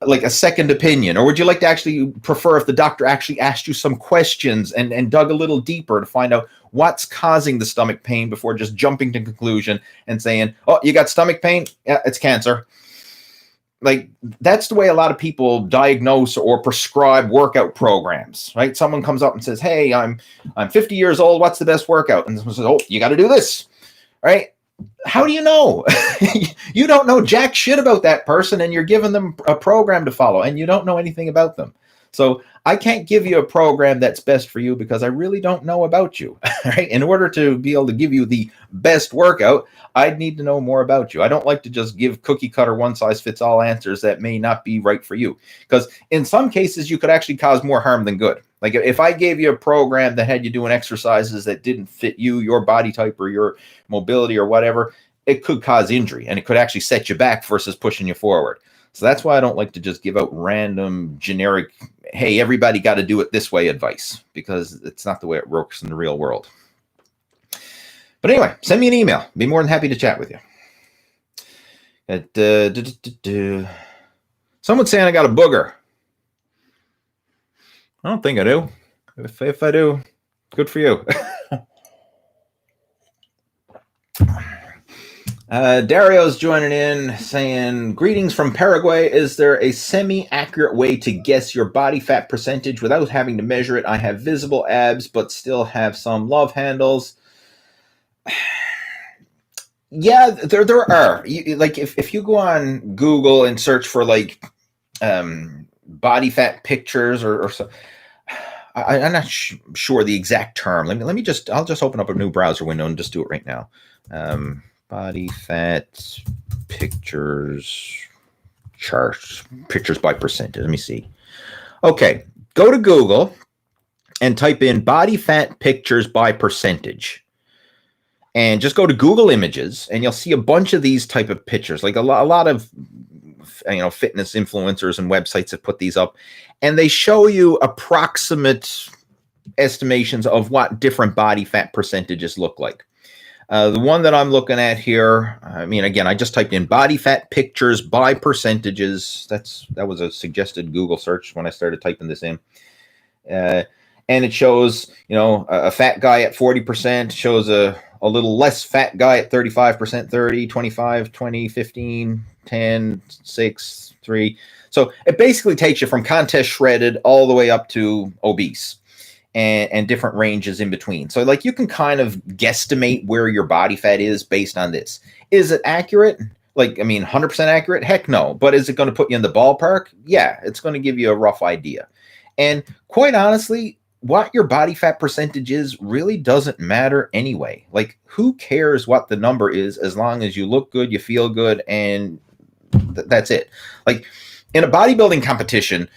Speaker 1: like a second opinion? Or would you like to actually prefer if the doctor actually asked you some questions and dug a little deeper to find out what's causing the stomach pain before just jumping to conclusion and saying, oh, you got stomach pain? Yeah, it's cancer. Like that's the way a lot of people diagnose or prescribe workout programs, right? Someone comes up and says, hey, I'm 50 years old. What's the best workout? And someone says, oh, you got to do this, right? How do you know? You don't know jack shit about that person, and you're giving them a program to follow, and you don't know anything about them. So I can't give you a program that's best for you because I really don't know about you, right? In order to be able to give you the best workout, I'd need to know more about you. I don't like to just give cookie cutter one size fits all answers that may not be right for you, because in some cases you could actually cause more harm than good. Like if I gave you a program that had you doing exercises that didn't fit you, your body type or your mobility or whatever, it could cause injury and it could actually set you back versus pushing you forward. So that's why I don't like to just give out random generic, hey, everybody got to do it this way advice, because it's not the way it works in the real world. But anyway, send me an email. Be more than happy to chat with you. Someone's saying I got a booger. I don't think I do. If I do, good for you. Dario's joining in saying, greetings from Paraguay. Is there a semi-accurate way to guess your body fat percentage without having to measure it? I have visible abs, but still have some love handles. Yeah, there are. Like if you go on Google and search for like body fat pictures or so, I'm not sure the exact term. I'll just open up a new browser window and just do it right now. Body fat pictures charts, pictures by percentage. Let me see. Okay, go to Google and type in body fat pictures by percentage. And just go to Google Images, and you'll see a bunch of these type of pictures. Like a lot of fitness influencers and websites have put these up, and they show you approximate estimations of what different body fat percentages look like. The one that I'm looking at here, I mean, again, I just typed in body fat pictures by percentages. That was a suggested Google search when I started typing this in. And it shows, a fat guy at 40%, shows a little less fat guy at 35%, 30, 25, 20, 15, 10, 6, 3. So it basically takes you from contest shredded all the way up to obese. And different ranges in between. So like you can kind of guesstimate where your body fat is based on this. Is it accurate? 100% accurate? Heck no. But is it going to put you in the ballpark? Yeah, it's going to give you a rough idea. And quite honestly, what your body fat percentage is really doesn't matter anyway. Like who cares what the number is as long as you look good, you feel good, and that's it. Like in a bodybuilding competition,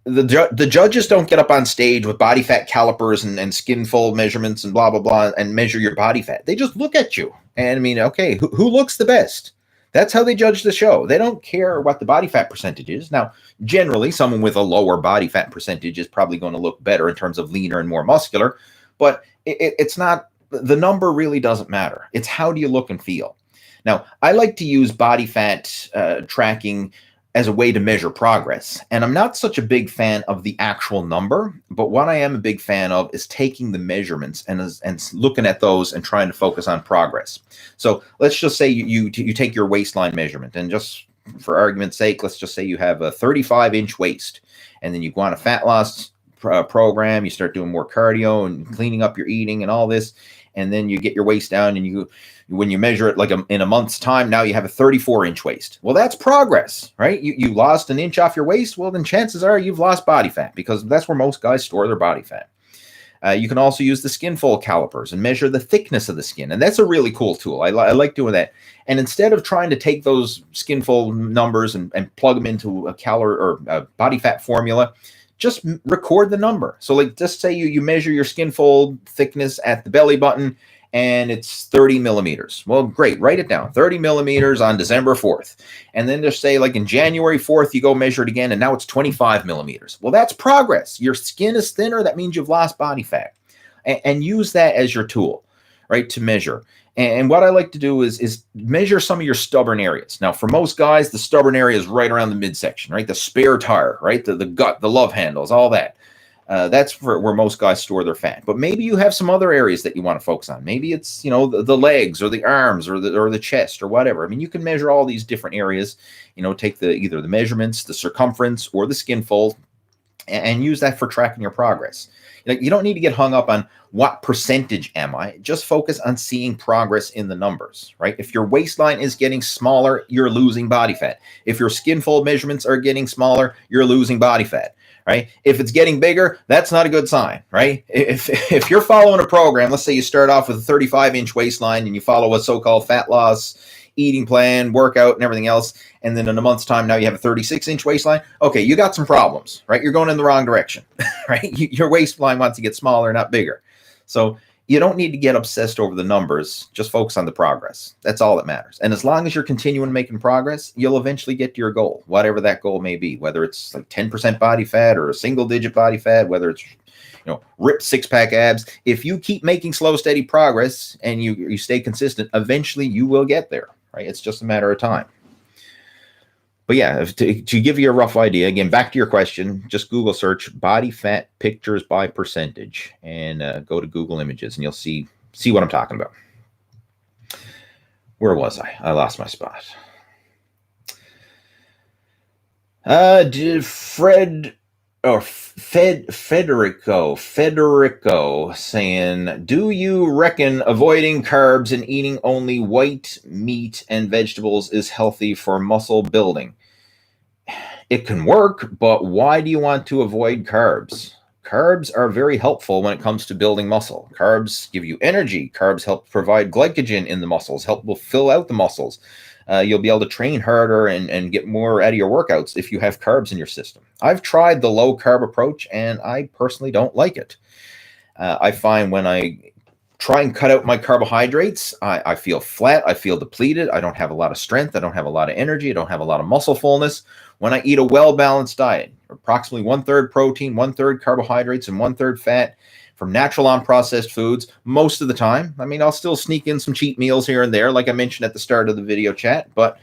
Speaker 1: the judges don't get up on stage with body fat calipers and skin fold measurements and blah, blah, blah, and measure your body fat. They just look at you. And I mean, okay, who looks the best? That's how they judge the show. They don't care what the body fat percentage is. Now, generally, someone with a lower body fat percentage is probably going to look better in terms of leaner and more muscular, but it's not, the number really doesn't matter. It's how do you look and feel. Now, I like to use body fat tracking as a way to measure progress. And I'm not such a big fan of the actual number, but what I am a big fan of is taking the measurements and looking at those and trying to focus on progress. So let's just say you take your waistline measurement, and just for argument's sake, let's just say you have a 35-inch waist, and then you go on a fat loss program, you start doing more cardio and cleaning up your eating and all this, and then you get your waist down, and when you measure it like in a month's time, now you have a 34-inch waist. Well, that's progress, right? You lost an inch off your waist. Well, then chances are you've lost body fat, because that's where most guys store their body fat. You can also use the skin fold calipers and measure the thickness of the skin. And that's a really cool tool. I like doing that. And instead of trying to take those skin fold numbers and plug them into a calorie or a body fat formula, just record the number. So like, just say you measure your skin fold thickness at the belly button, and it's 30 millimeters. Well, great. Write it down. 30 millimeters on December 4th. And then just say, like, in January 4th, you go measure it again, and now it's 25 millimeters. Well, that's progress. Your skin is thinner. That means you've lost body fat. And use that as your tool, right, to measure. And what I like to do is measure some of your stubborn areas. Now, for most guys, the stubborn area is right around the midsection, right? The spare tire, right? The gut, the love handles, all that. That's where most guys store their fat. But maybe you have some other areas that you want to focus on. Maybe it's, the legs or the arms or the chest or whatever. I mean, you can measure all these different areas, take either the measurements, the circumference, or the skin fold, and use that for tracking your progress. You don't need to get hung up on what percentage am I. Just focus on seeing progress in the numbers, right? If your waistline is getting smaller, you're losing body fat. If your skin fold measurements are getting smaller, you're losing body fat. Right? If it's getting bigger, that's not a good sign, right? If you're following a program, let's say you start off with a 35-inch waistline and you follow a so-called fat loss eating plan, workout, and everything else, and then in a month's time, now you have a 36-inch waistline, okay, you got some problems, right? You're going in the wrong direction, right? Your waistline wants to get smaller, not bigger. So you don't need to get obsessed over the numbers. Just focus on the progress. That's all that matters. And as long as you're continuing making progress, you'll eventually get to your goal, whatever that goal may be, whether it's like 10% body fat or a single-digit body fat, whether it's ripped six-pack abs. If you keep making slow, steady progress and you stay consistent, eventually you will get there, right? It's just a matter of time. But yeah, to give you a rough idea, again, back to your question, just Google search body fat pictures by percentage and go to Google Images, and you'll see what I'm talking about. Where was I? I lost my spot. Federico saying, do you reckon avoiding carbs and eating only white meat and vegetables is healthy for muscle building? It can work, but why do you want to avoid carbs? Carbs are very helpful when it comes to building muscle. Carbs give you energy. Carbs help provide glycogen in the muscles, will fill out the muscles. You'll be able to train harder and get more out of your workouts if you have carbs in your system. I've tried the low carb approach, and I personally don't like it. I find when I try and cut out my carbohydrates, I feel flat. I feel depleted. I don't have a lot of strength. I don't have a lot of energy. I don't have a lot of muscle fullness. When I eat a well-balanced diet, approximately 1/3 protein, 1/3 carbohydrates, and 1/3 fat from natural unprocessed foods, most of the time. I mean, I'll still sneak in some cheat meals here and there, like I mentioned at the start of the video chat, but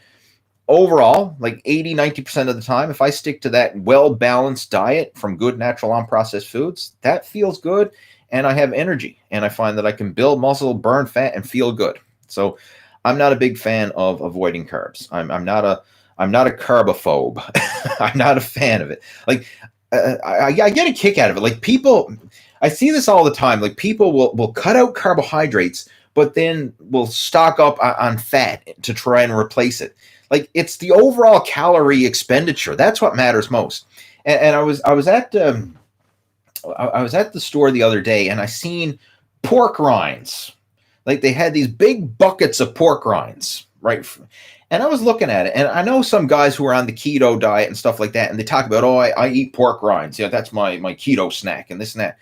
Speaker 1: overall, like 80, 90% of the time, if I stick to that well-balanced diet from good natural unprocessed foods, that feels good, and I have energy, and I find that I can build muscle, burn fat, and feel good. So I'm not a big fan of avoiding carbs. I'm not a carbophobe. I'm not a fan of it. Like, I get a kick out of it. Like, people, I see this all the time. Like, people will cut out carbohydrates, but then will stock up on fat to try and replace it. Like, it's the overall calorie expenditure. That's what matters most. And I was at the store the other day, and I seen pork rinds. Like, they had these big buckets of pork rinds, right? And I was looking at it, and I know some guys who are on the keto diet and stuff like that, and they talk about, I eat pork rinds. That's my keto snack and this and that.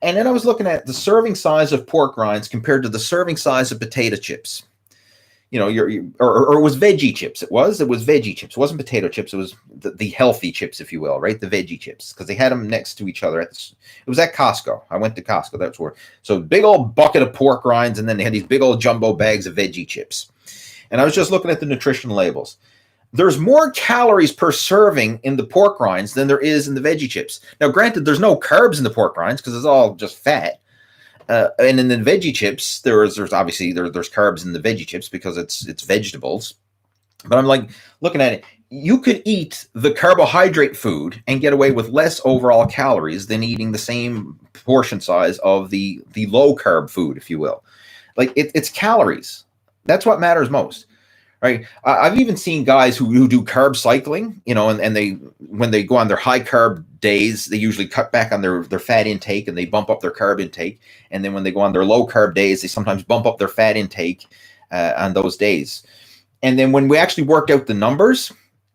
Speaker 1: And then I was looking at the serving size of pork rinds compared to the serving size of potato chips. or it was veggie chips. It was veggie chips. It wasn't potato chips. It was the healthy chips, if you will, right? The veggie chips, because they had them next to each other. It was at Costco. I went to Costco. That's where. So big old bucket of pork rinds, and then they had these big old jumbo bags of veggie chips. And I was just looking at the nutrition labels. There's more calories per serving in the pork rinds than there is in the veggie chips. Now, granted, there's no carbs in the pork rinds because it's all just fat. And in the veggie chips, there's obviously there's carbs in the veggie chips because it's vegetables. But I'm like looking at it. You could eat the carbohydrate food and get away with less overall calories than eating the same portion size of the low carb food, if you will. Like it's calories. That's what matters most. Right. I've even seen guys who do carb cycling, and they, when they go on their high carb days, they usually cut back on their fat intake and they bump up their carb intake. And then when they go on their low carb days, they sometimes bump up their fat intake on those days. And then when we actually worked out the numbers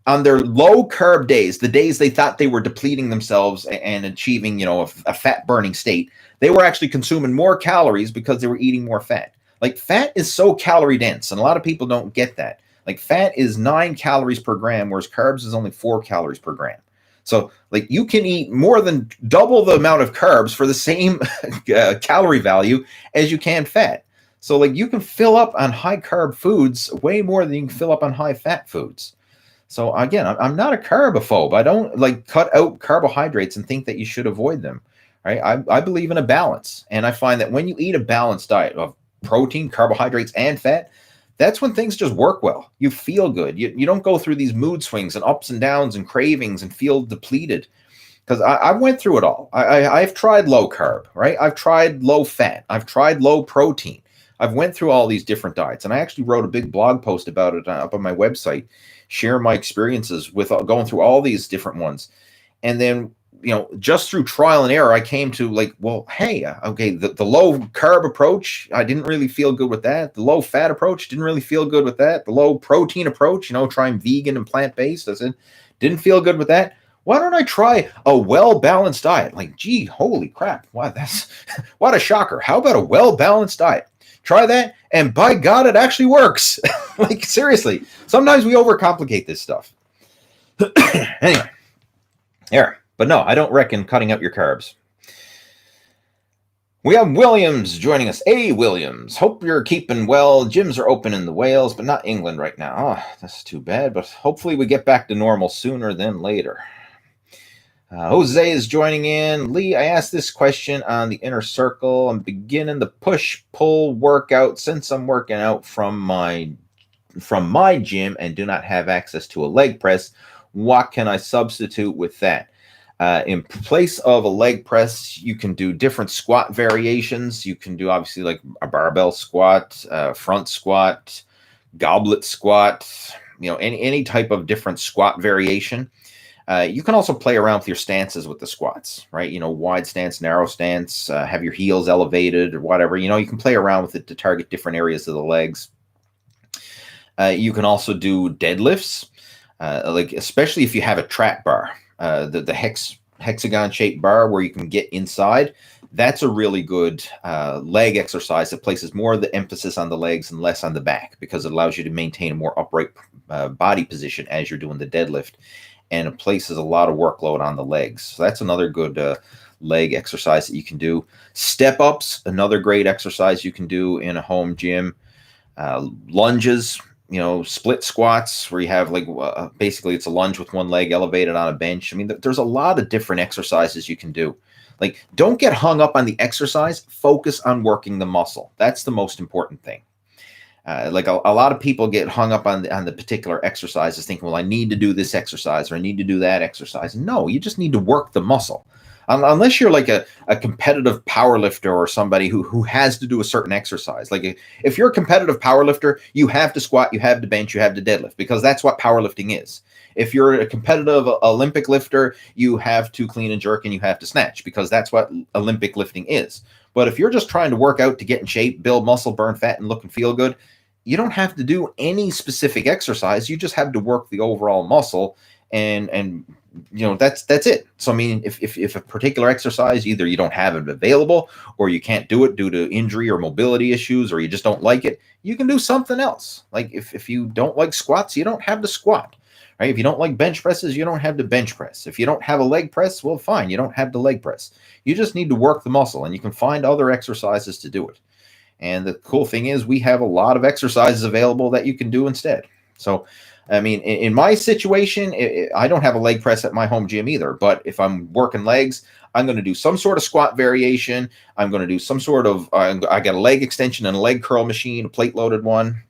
Speaker 1: on their low carb days, the days they thought they were depleting themselves and achieving, a fat burning state, they were actually consuming more calories because they were eating more fat. Like fat is so calorie dense, and a lot of people don't get that. Like fat is 9 calories per gram, whereas carbs is only 4 calories per gram. So like you can eat more than double the amount of carbs for the same calorie value as you can fat. So like you can fill up on high carb foods way more than you can fill up on high fat foods. So again, I'm not a carbophobe. I don't like cut out carbohydrates and think that you should avoid them. Right? I believe in a balance, and I find that when you eat a balanced diet of protein, carbohydrates, and fat, that's when things just work well. You feel good. You don't go through these mood swings and ups and downs and cravings and feel depleted. Because I went through it all. I've tried low carb, right? I've tried low fat. I've tried low protein. I've went through all these different diets. And I actually wrote a big blog post about it up on my website, sharing my experiences with going through all these different ones. And then just through trial and error, I came to like, well, hey, okay, the low carb approach, I didn't really feel good with that. The low fat approach, didn't really feel good with that. The low protein approach, trying vegan and plant-based, I said, didn't feel good with that. Why don't I try a well-balanced diet? Like, gee, holy crap. Wow, what a shocker. How about a well-balanced diet? Try that, and by God, it actually works. Like, seriously, sometimes we overcomplicate this stuff. Anyway, there. But no, I don't reckon cutting out your carbs. We have Williams joining us. Hey, Williams. Hope you're keeping well. Gyms are open in the Wales, but not England right now. Oh, that's too bad. But hopefully we get back to normal sooner than later. Jose is joining in. Lee, I asked this question on the inner circle. I'm beginning the push-pull workout since I'm working out from my gym and do not have access to a leg press. What can I substitute with that? In place of a leg press, you can do different squat variations. You can do obviously like a barbell squat, front squat, goblet squat, any type of different squat variation. You can also play around with your stances with the squats, right? Wide stance, narrow stance, have your heels elevated or whatever. You can play around with it to target different areas of the legs. You can also do deadlifts, like especially if you have a trap bar. The hexagon shaped bar where you can get inside, that's a really good leg exercise that places more of the emphasis on the legs and less on the back, because it allows you to maintain a more upright body position as you're doing the deadlift, and it places a lot of workload on the legs. So that's another good leg exercise that you can do. Step ups, another great exercise you can do in a home gym. Lunges, split squats where you have like basically it's a lunge with one leg elevated on a bench. I mean, there's a lot of different exercises you can do. Like, don't get hung up on the exercise. Focus on working the muscle. That's the most important thing. Like a lot of people get hung up on the particular exercises, thinking, well, I need to do this exercise or I need to do that exercise. No, you just need to work the muscle. Unless you're like a competitive power lifter or somebody who has to do a certain exercise. Like if you're a competitive power lifter, you have to squat, you have to bench, you have to deadlift, because that's what powerlifting is. If you're a competitive Olympic lifter, you have to clean and jerk and you have to snatch, because that's what Olympic lifting is. But if you're just trying to work out to get in shape, build muscle, burn fat, and look and feel good, you don't have to do any specific exercise. You just have to work the overall muscle and that's it. So I mean, if a particular exercise, either you don't have it available, or you can't do it due to injury or mobility issues, or you just don't like it, you can do something else. Like if you don't like squats, you don't have to squat, right? If you don't like bench presses, you don't have to bench press. If you don't have a leg press, well, fine, you don't have to leg press. You just need to work the muscle, and you can find other exercises to do it. And the cool thing is, we have a lot of exercises available that you can do instead. So I mean, in my situation, I don't have a leg press at my home gym either. But if I'm working legs, I'm going to do some sort of squat variation. I'm going to do some sort of, I got a leg extension and a leg curl machine, a plate loaded one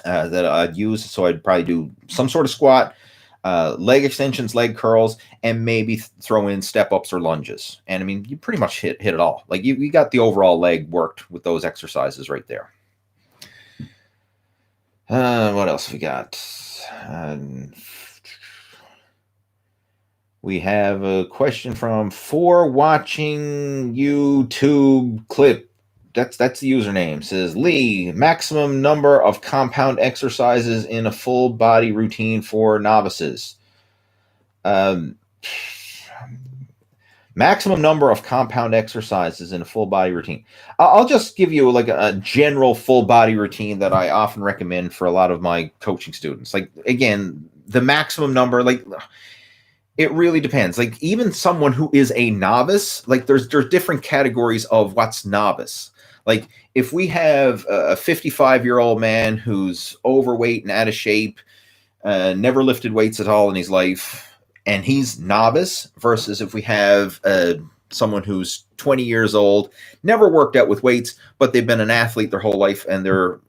Speaker 1: that I'd use. So I'd probably do some sort of squat, leg extensions, leg curls, and maybe throw in step ups or lunges. And I mean, you pretty much hit it all. Like you got the overall leg worked with those exercises right there. What else we got? We have a question from For Watching YouTube Clip. That's the username. It says, Lee, maximum number of compound exercises in a full body routine for novices. Maximum number of compound exercises in a full body routine. I'll just give you like a general full body routine that I often recommend for a lot of my coaching students. Like, again, the maximum number, like, it really depends. Like, even someone who is a novice, like there's different categories of what's novice. Like, if we have a 55-year-old man who's overweight and out of shape, never lifted weights at all in his life, and he's novice, versus if we have someone who's 20 years old, never worked out with weights, but they've been an athlete their whole life, and they're,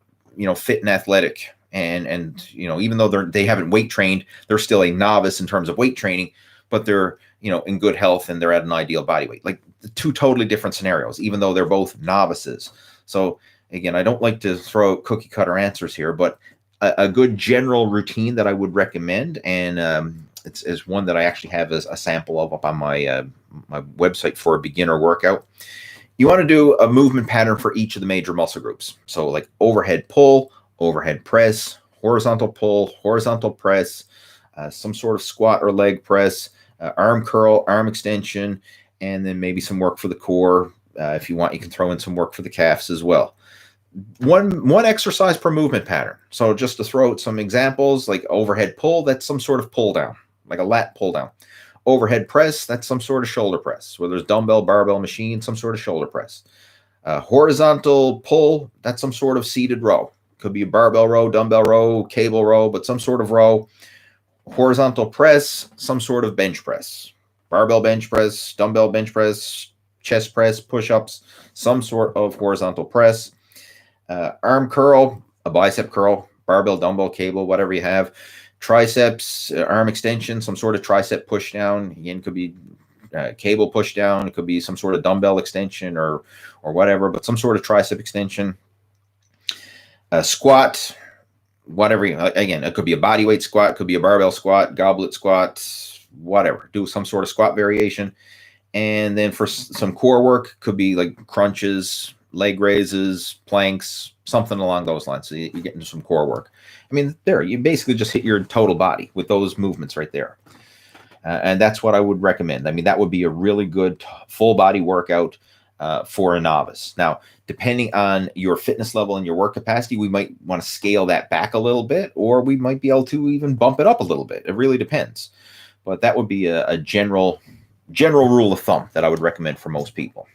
Speaker 1: fit and athletic. And even though they haven't weight trained, they're still a novice in terms of weight training, but they're, in good health and they're at an ideal body weight. Like, two totally different scenarios, even though they're both novices. So again, I don't like to throw out cookie cutter answers here, but a good general routine that I would recommend, and it's one that I actually have as a sample of up on my my website for a beginner workout. You want to do a movement pattern for each of the major muscle groups. So like overhead pull, overhead press, horizontal pull, horizontal press, some sort of squat or leg press, arm curl, arm extension, and then maybe some work for the core. If you want, you can throw in some work for the calves as well. One exercise per movement pattern. So just to throw out some examples, like overhead pull, that's some sort of pull down, like a lat pull down. Overhead press, that's some sort of shoulder press. Whether it's dumbbell, barbell, machine, some sort of shoulder press. Horizontal pull, that's some sort of seated row. Could be a barbell row, dumbbell row, cable row, but some sort of row. Horizontal press, some sort of bench press. Barbell bench press, dumbbell bench press, chest press, push-ups, some sort of horizontal press. Arm curl, a bicep curl, barbell, dumbbell, cable, whatever you have. Triceps, arm extension, some sort of tricep push down. Again, could be cable push down. It could be some sort of dumbbell extension or whatever, but some sort of tricep extension. Squat, whatever. Again, it could be a body weight squat, it could be a barbell squat, goblet squat, whatever. Do some sort of squat variation. And then for some core work, could be like crunches, leg raises, planks, something along those lines. So you get into some core work. I mean, there, you basically just hit your total body with those movements right there. And that's what I would recommend. I mean, that would be a really good full body workout for a novice. Now, depending on your fitness level and your work capacity, we might want to scale that back a little bit, or we might be able to even bump it up a little bit. It really depends. But that would be a general rule of thumb that I would recommend for most people.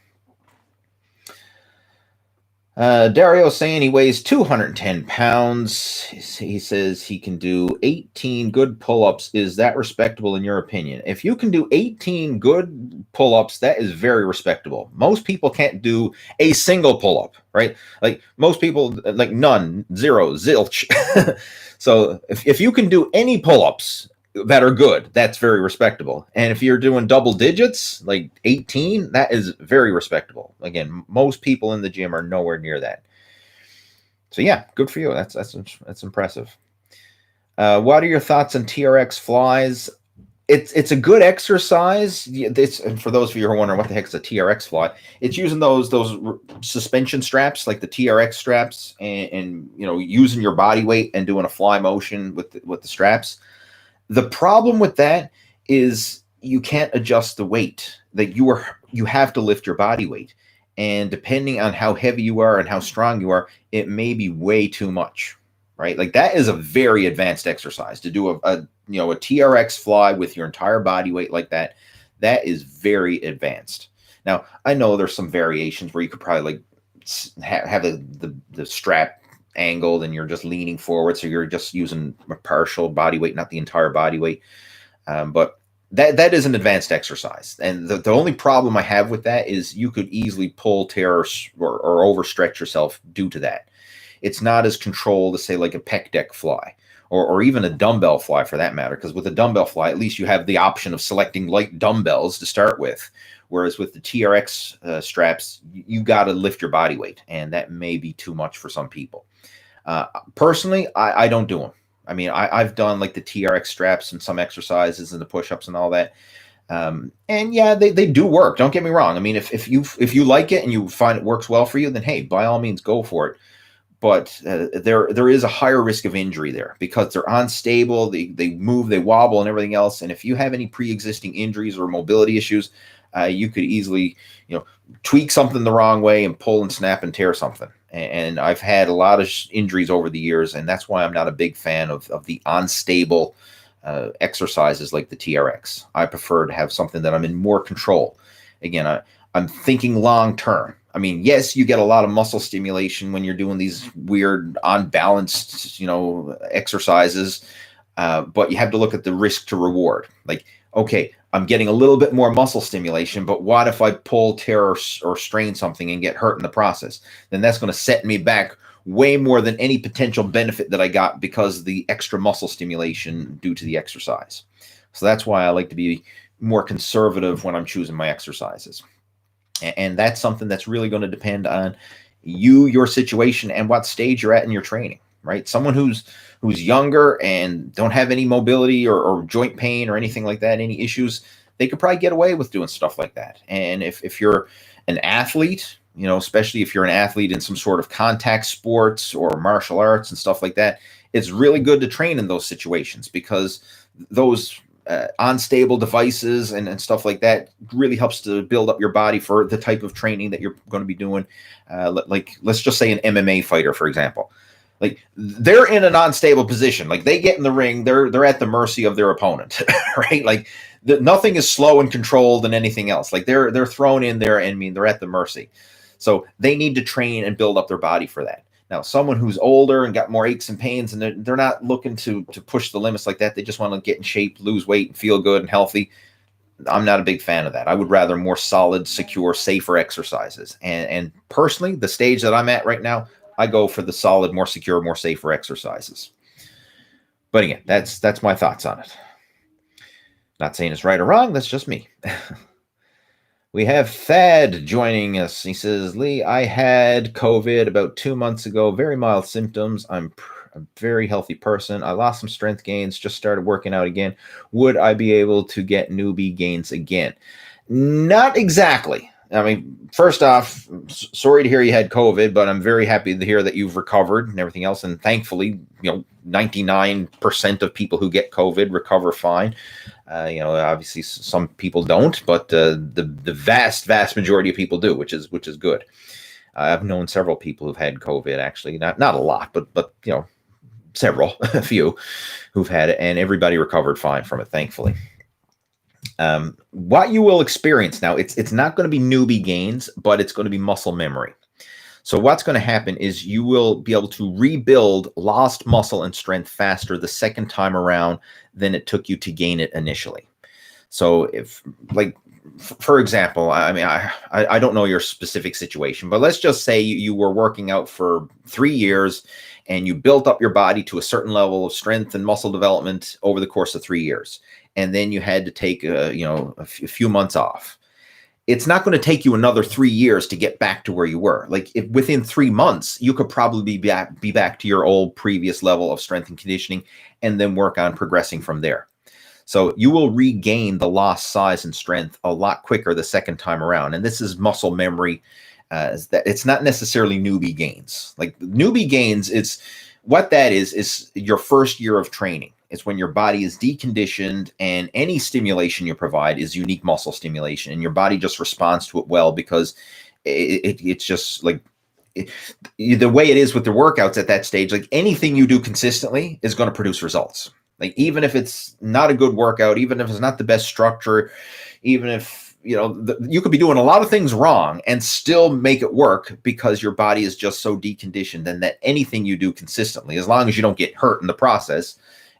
Speaker 1: Dario saying he weighs 210 pounds. He says he can do 18 good pull-ups. Is that respectable in your opinion? If you can do 18 good pull-ups, that is very respectable. Most people can't do a single pull-up, right? Like most people, like none, zero, zilch. So if you can do any pull-ups that are good, that's very respectable. And if you're doing double digits, like 18, that is very respectable. Again, most people in the gym are nowhere near that. So yeah, good for you. That's impressive. What are your thoughts on TRX flies? It's a good exercise. And for those of you who are wondering what the heck is a TRX fly, it's using those suspension straps, like the TRX straps, and using your body weight and doing a fly motion with the straps. The problem with that is you can't adjust the weight. That you have to lift your body weight. And depending on how heavy you are and how strong you are, it may be way too much, right? Like that is a very advanced exercise to do a TRX fly with your entire body weight like that. That is very advanced. Now, I know there's some variations where you could probably like have the strap angled and you're just leaning forward, so you're just using a partial body weight, not the entire body weight. But that is an advanced exercise, and the only problem I have with that is you could easily pull, tear, or overstretch yourself due to that. It's not as controlled as, say, like a pec deck fly, or even a dumbbell fly for that matter, because with a dumbbell fly, at least you have the option of selecting light dumbbells to start with. Whereas with the TRX straps, you got to lift your body weight, and that may be too much for some people. Personally, I don't do them. I mean, I've done like the TRX straps and some exercises and the push-ups and all that. And yeah, they do work. Don't get me wrong. I mean, if you like it and you find it works well for you, then hey, by all means, go for it. But there is a higher risk of injury there because they're unstable. They move, they wobble, and everything else. And if you have any pre-existing injuries or mobility issues, you could easily, tweak something the wrong way and pull and snap and tear something. And I've had a lot of injuries over the years, and that's why I'm not a big fan of the unstable exercises like the TRX. I prefer to have something that I'm in more control. Again, I'm thinking long term. I mean, yes, you get a lot of muscle stimulation when you're doing these weird, unbalanced, exercises, but you have to look at the risk to reward. Like, okay, I'm getting a little bit more muscle stimulation, but what if I pull, tear, or strain something and get hurt in the process? Then that's going to set me back way more than any potential benefit that I got because of the extra muscle stimulation due to the exercise. So that's why I like to be more conservative when I'm choosing my exercises. And that's something that's really going to depend on you, your situation, and what stage you're at in your training, right? Someone who's younger and don't have any mobility or joint pain or anything like that, any issues, they could probably get away with doing stuff like that. And if you're an athlete, especially if you're an athlete in some sort of contact sports or martial arts and stuff like that, it's really good to train in those situations because those unstable devices and stuff like that really helps to build up your body for the type of training that you're going to be doing. Like, let's just say an MMA fighter, for example. Like, they're in an unstable position. Like, they get in the ring, they're at the mercy of their opponent, right? Like, nothing is slow and controlled and anything else. Like, they're thrown in there and they're at the mercy. So they need to train and build up their body for that. Now, someone who's older and got more aches and pains, and they're not looking to push the limits like that. They just want to get in shape, lose weight, and feel good and healthy. I'm not a big fan of that. I would rather more solid, secure, safer exercises. And personally, the stage that I'm at right now, I go for the solid, more secure, more safer exercises. But again, that's my thoughts on it. Not saying it's right or wrong. That's just me. We have Thad joining us. He says, Lee, I had COVID about 2 months ago. Very mild symptoms. I'm a very healthy person. I lost some strength gains, just started working out again. Would I be able to get newbie gains again? Not exactly. I mean, first off, sorry to hear you had COVID, but I'm very happy to hear that you've recovered and everything else. And thankfully, 99% of people who get COVID recover fine. Obviously some people don't, but the vast majority of people do, which is good. I've known several people who've had COVID, actually, not a lot, but several, a few who've had it, and everybody recovered fine from it, thankfully. What you will experience now, it's not going to be newbie gains, but it's going to be muscle memory. So what's going to happen is you will be able to rebuild lost muscle and strength faster the second time around than it took you to gain it initially. So if, like, for example, I mean, I don't know your specific situation, but let's just say you were working out for 3 years and you built up your body to a certain level of strength and muscle development over the course of 3 years. And then you had to take, a few months off. It's not going to take you another 3 years to get back to where you were. Like, if within 3 months, you could probably be back to your old previous level of strength and conditioning and then work on progressing from there. So you will regain the lost size and strength a lot quicker the second time around. And this is muscle memory. It's not necessarily newbie gains. Like, newbie gains, what that is your first year of training. It's when your body is deconditioned and any stimulation you provide is unique muscle stimulation, and your body just responds to it well because it's just like the way it is with the workouts at that stage. Like anything you do consistently is going to produce results. Like even if it's not a good workout, even if it's not the best structure, even if you could be doing a lot of things wrong and still make it work because your body is just so deconditioned, and that anything you do consistently, as long as you don't get hurt in the process,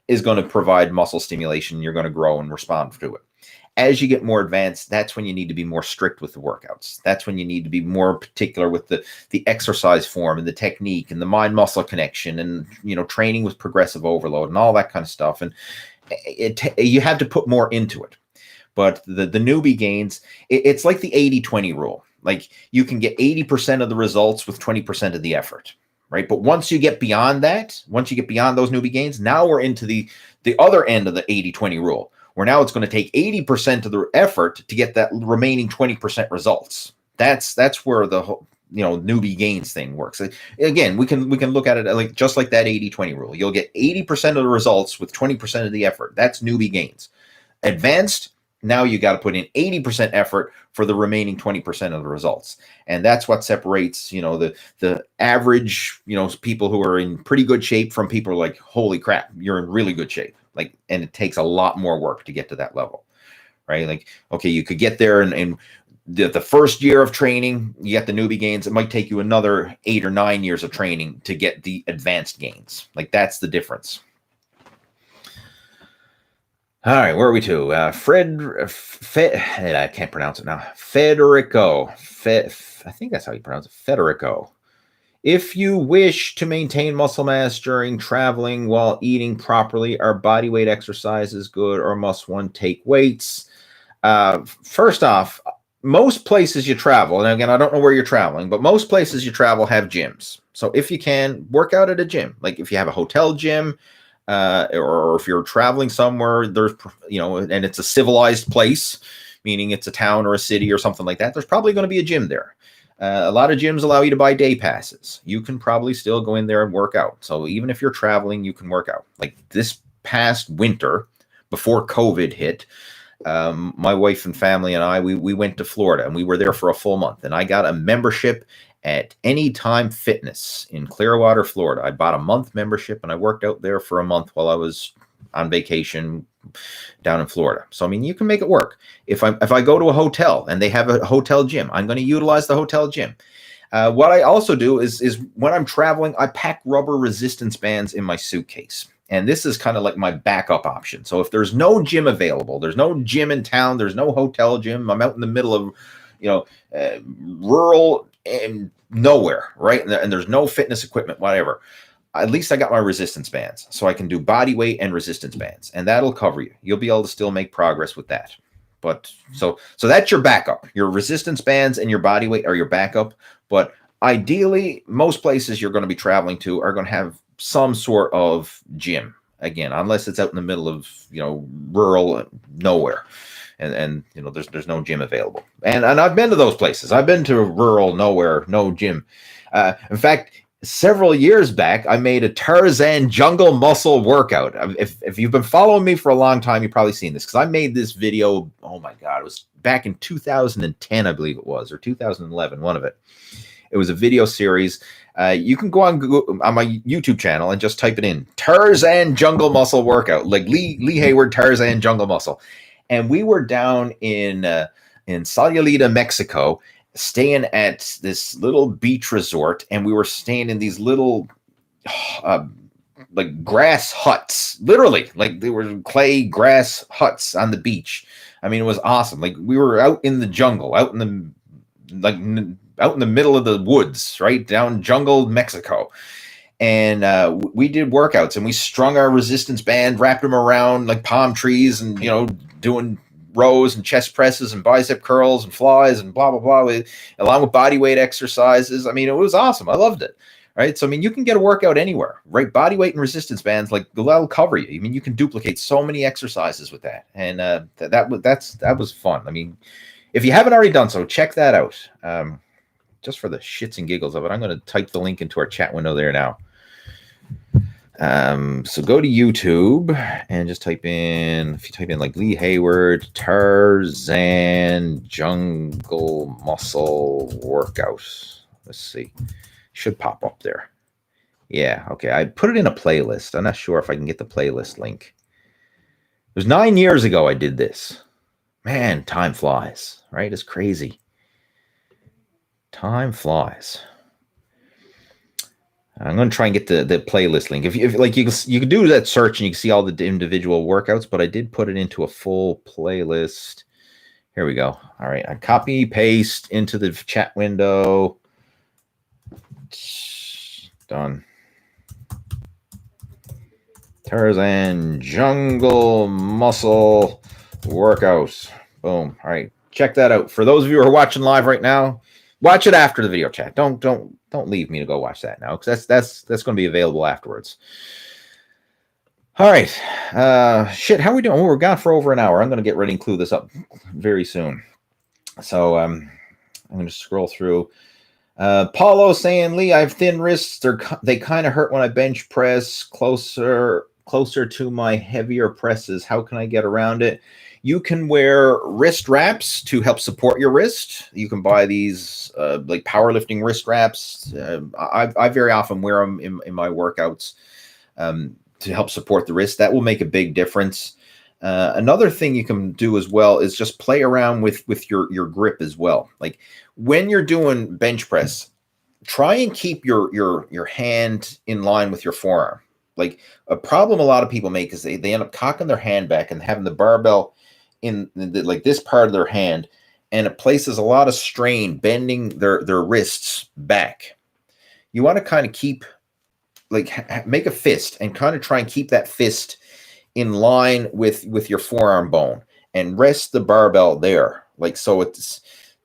Speaker 1: is going to provide muscle stimulation. You're going to grow and respond to it. As you get more advanced, that's when you need to be more strict with the workouts. That's when you need to be more particular with the exercise form and the technique and the mind-muscle connection, and training with progressive overload and all that kind of stuff. And you have to put more into it. But the newbie gains, it's like the 80-20 rule. Like you can get 80% of the results with 20% of the effort, right? But once you get beyond that, once you get beyond those newbie gains, now we're into the other end of the 80-20 rule, where now it's going to take 80% of the effort to get that remaining 20% results. That's where the whole newbie gains thing works. Again, we can look at it like just like that 80-20 rule. You'll get 80% of the results with 20% of the effort. That's newbie gains. Advanced, now you got to put in 80% effort for the remaining 20% of the results. And that's what separates, the average, people who are in pretty good shape from people who are like, holy crap, you're in really good shape. Like, and it takes a lot more work to get to that level, right? Like, okay, you could get there and the first year of training, you get the newbie gains. It might take you another 8 or 9 years of training to get the advanced gains. Like that's the difference. All right, where are we to? I can't pronounce it now. Federico. I think that's how you pronounce it. Federico. If you wish to maintain muscle mass during traveling while eating properly, are body weight exercises good, or must one take weights? First off, most places you travel, and again, I don't know where you're traveling, but most places you travel have gyms. So if you can, work out at a gym. Like if you have a hotel gym, or if you're traveling somewhere, there's, and it's a civilized place, meaning it's a town or a city or something like that, there's probably going to be a gym there. A lot of gyms allow you to buy day passes. You can probably still go in there and work out. So even if you're traveling, you can work out. Like this past winter, before COVID hit, my wife and family and I, we went to Florida, and we were there for a full month. And I got a membership at Anytime Fitness in Clearwater, Florida. I bought a month membership, and I worked out there for a month while I was on vacation down in Florida. So, I mean, you can make it work. If I go to a hotel and they have a hotel gym, I'm going to utilize the hotel gym. What I also do is when I'm traveling, I pack rubber resistance bands in my suitcase. And this is kind of like my backup option. So if there's no gym available, there's no gym in town, there's no hotel gym, I'm out in the middle of, rural and nowhere, right? And there's no fitness equipment, whatever. At least I got my resistance bands, so I can do body weight and resistance bands, and that'll cover you. You'll be able to still make progress with that. But so that's your backup. Your resistance bands and your body weight are your backup. But ideally, most places you're going to be traveling to are going to have some sort of gym. Again, unless it's out in the middle of rural nowhere, and there's no gym available. And I've been to those places. I've been to rural nowhere, no gym. In fact, several years back, I made a Tarzan jungle muscle workout. If you've been following me for a long time, you've probably seen this, because I made this video, oh my God, it was back in 2010, I believe it was, or 2011, one of it. It was a video series. You can go on Google, on my YouTube channel, and just type it in, Tarzan jungle muscle workout, like Lee Hayward, Tarzan jungle muscle. And we were down in Sayulita, Mexico, staying at this little beach resort, and we were staying in these little like grass huts, literally, like they were clay grass huts on the beach. I mean, it was awesome. Like we were out in the jungle, out in the middle of the woods, right down jungle Mexico. And we did workouts, and we strung our resistance band, wrapped them around like palm trees, and doing rows and chest presses and bicep curls and flies and blah, blah, blah, along with body weight exercises. I mean, it was awesome. I loved it. Right. So, I mean, you can get a workout anywhere, right? Body weight and resistance bands, like that'll cover you. I mean, you can duplicate so many exercises with that. And that was fun. I mean, if you haven't already done so, check that out. Just for the shits and giggles of it, I'm going to type the link into our chat window there now. So go to YouTube and just type in, if you type in like Lee Hayward, Tarzan Jungle Muscle Workout. Let's see. Should pop up there. Yeah, okay. I put it in a playlist. I'm not sure if I can get the playlist link. It was 9 years ago I did this. Man, time flies, right? It's crazy. Time flies. I'm going to try and get the playlist link. If like you can do that search and you can see all the individual workouts, but I did put it into a full playlist. Here we go. All right, I copy paste into the chat window. Done. Tarzan Jungle Muscle Workout. Boom. All right, check that out. For those of you who are watching live right now, watch it after the video chat. Don't leave me to go watch that now, because that's going to be available afterwards. All right. Shit, how are we doing? Oh, we're gone for over an hour. I'm going to get ready and clue this up very soon. So I'm going to scroll through. Paulo saying, Lee, I have thin wrists. They kind of hurt when I bench press closer to my heavier presses. How can I get around it? You can wear wrist wraps to help support your wrist. You can buy these like powerlifting wrist wraps. I very often wear them in my workouts to help support the wrist. That will make a big difference. Another thing you can do as well is just play around with your grip as well. Like when you're doing bench press, try and keep your hand in line with your forearm. Like a problem a lot of people make is they end up cocking their hand back and having the barbell in like this part of their hand, and it places a lot of strain bending their wrists back. You want to kind of keep, like, make a fist and kind of try and keep that fist in line with your forearm bone and rest the barbell there. Like, so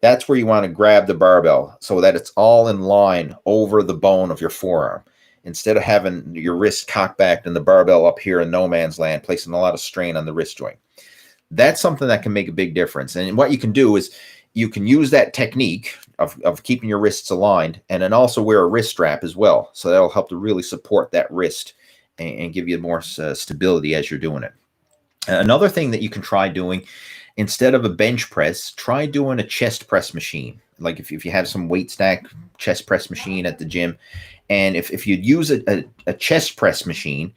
Speaker 1: that's where you want to grab the barbell so that it's all in line over the bone of your forearm, instead of having your wrist cocked back and the barbell up here in no man's land, placing a lot of strain on the wrist joint. That's something that can make a big difference. And what you can do is you can use that technique of keeping your wrists aligned, and then also wear a wrist strap as well. So that'll help to really support that wrist and give you more stability as you're doing it. Another thing that you can try doing, instead of a bench press, try doing a chest press machine. Like if you have some weight stack chest press machine at the gym, and if you use a chest press machine,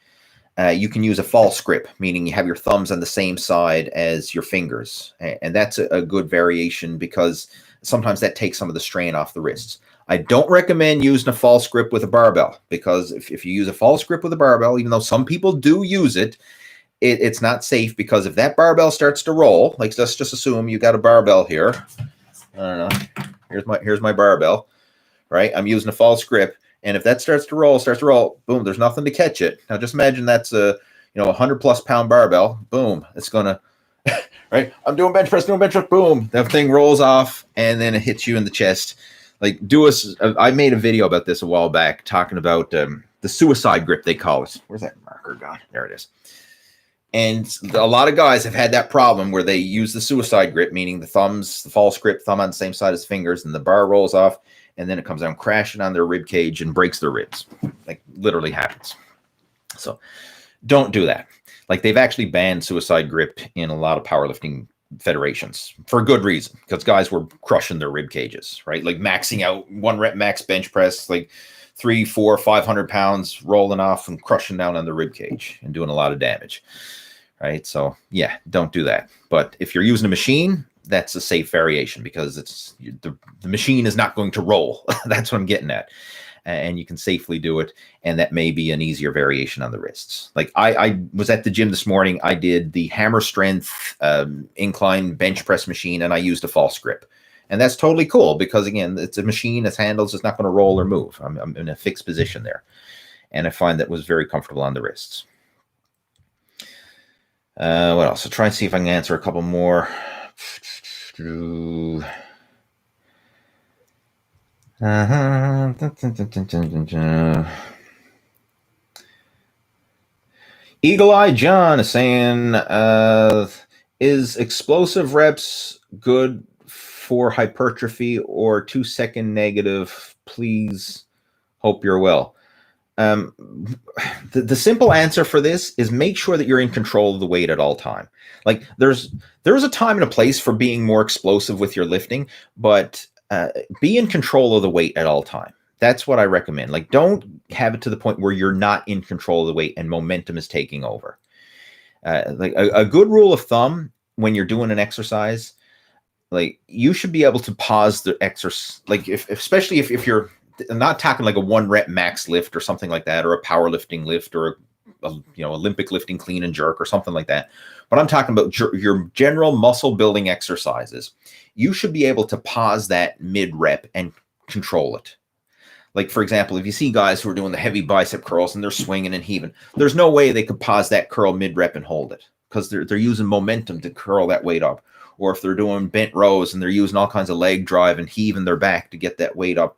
Speaker 1: you can use a false grip, meaning you have your thumbs on the same side as your fingers. And that's a good variation, because sometimes that takes some of the strain off the wrists. I don't recommend using a false grip with a barbell, because if you use a false grip with a barbell, even though some people do use it, it's not safe, because if that barbell starts to roll, like let's just assume you got a barbell here. I don't know. Here's my barbell, right? I'm using a false grip. And if that starts to roll, boom, there's nothing to catch it. Now just imagine that's a 100+ pound barbell. Boom, it's gonna, right? I'm doing bench press, boom, that thing rolls off and then it hits you in the chest. Like I made a video about this a while back, talking about the suicide grip, they call it. Where's that marker gone? There it is. And a lot of guys have had that problem where they use the suicide grip, meaning the false grip, thumb on the same side as fingers, and the bar rolls off, and then it comes down crashing on their rib cage and breaks their ribs. Like, literally happens. So don't do that. Like, they've actually banned suicide grip in a lot of powerlifting federations for a good reason, because guys were crushing their rib cages, right? Like maxing out 1 rep max bench press, like 300, 400, 500 pounds rolling off and crushing down on the rib cage and doing a lot of damage, right? So yeah, don't do that. But if you're using a machine, that's a safe variation, because it's the machine is not going to roll. That's what I'm getting at. And you can safely do it. And that may be an easier variation on the wrists. Like I was at the gym this morning. I did the hammer strength incline bench press machine, and I used a false grip. And that's totally cool, because again, it's a machine, it's handles, it's not going to roll or move. I'm in a fixed position there. And I find that was very comfortable on the wrists. What else? I'll try and see if I can answer a couple more. Eagle Eye John is saying, is explosive reps good for hypertrophy or 2-second negative? Please, hope you're well. Um, the simple answer for this is make sure that you're in control of the weight at all time. Like there's a time and a place for being more explosive with your lifting, but be in control of the weight at all time. That's what I recommend. Like don't have it to the point where you're not in control of the weight and momentum is taking over. Like a good rule of thumb when you're doing an exercise, like you should be able to pause the exercise. Like especially if you're not talking like a 1 rep max lift or something like that, or a powerlifting lift, or a Olympic lifting clean and jerk or something like that. But I'm talking about your general muscle building exercises. You should be able to pause that mid rep and control it. Like, for example, if you see guys who are doing the heavy bicep curls and they're swinging and heaving, there's no way they could pause that curl mid-rep and hold it because they're using momentum to curl that weight up. Or if they're doing bent rows and they're using all kinds of leg drive and heaving their back to get that weight up,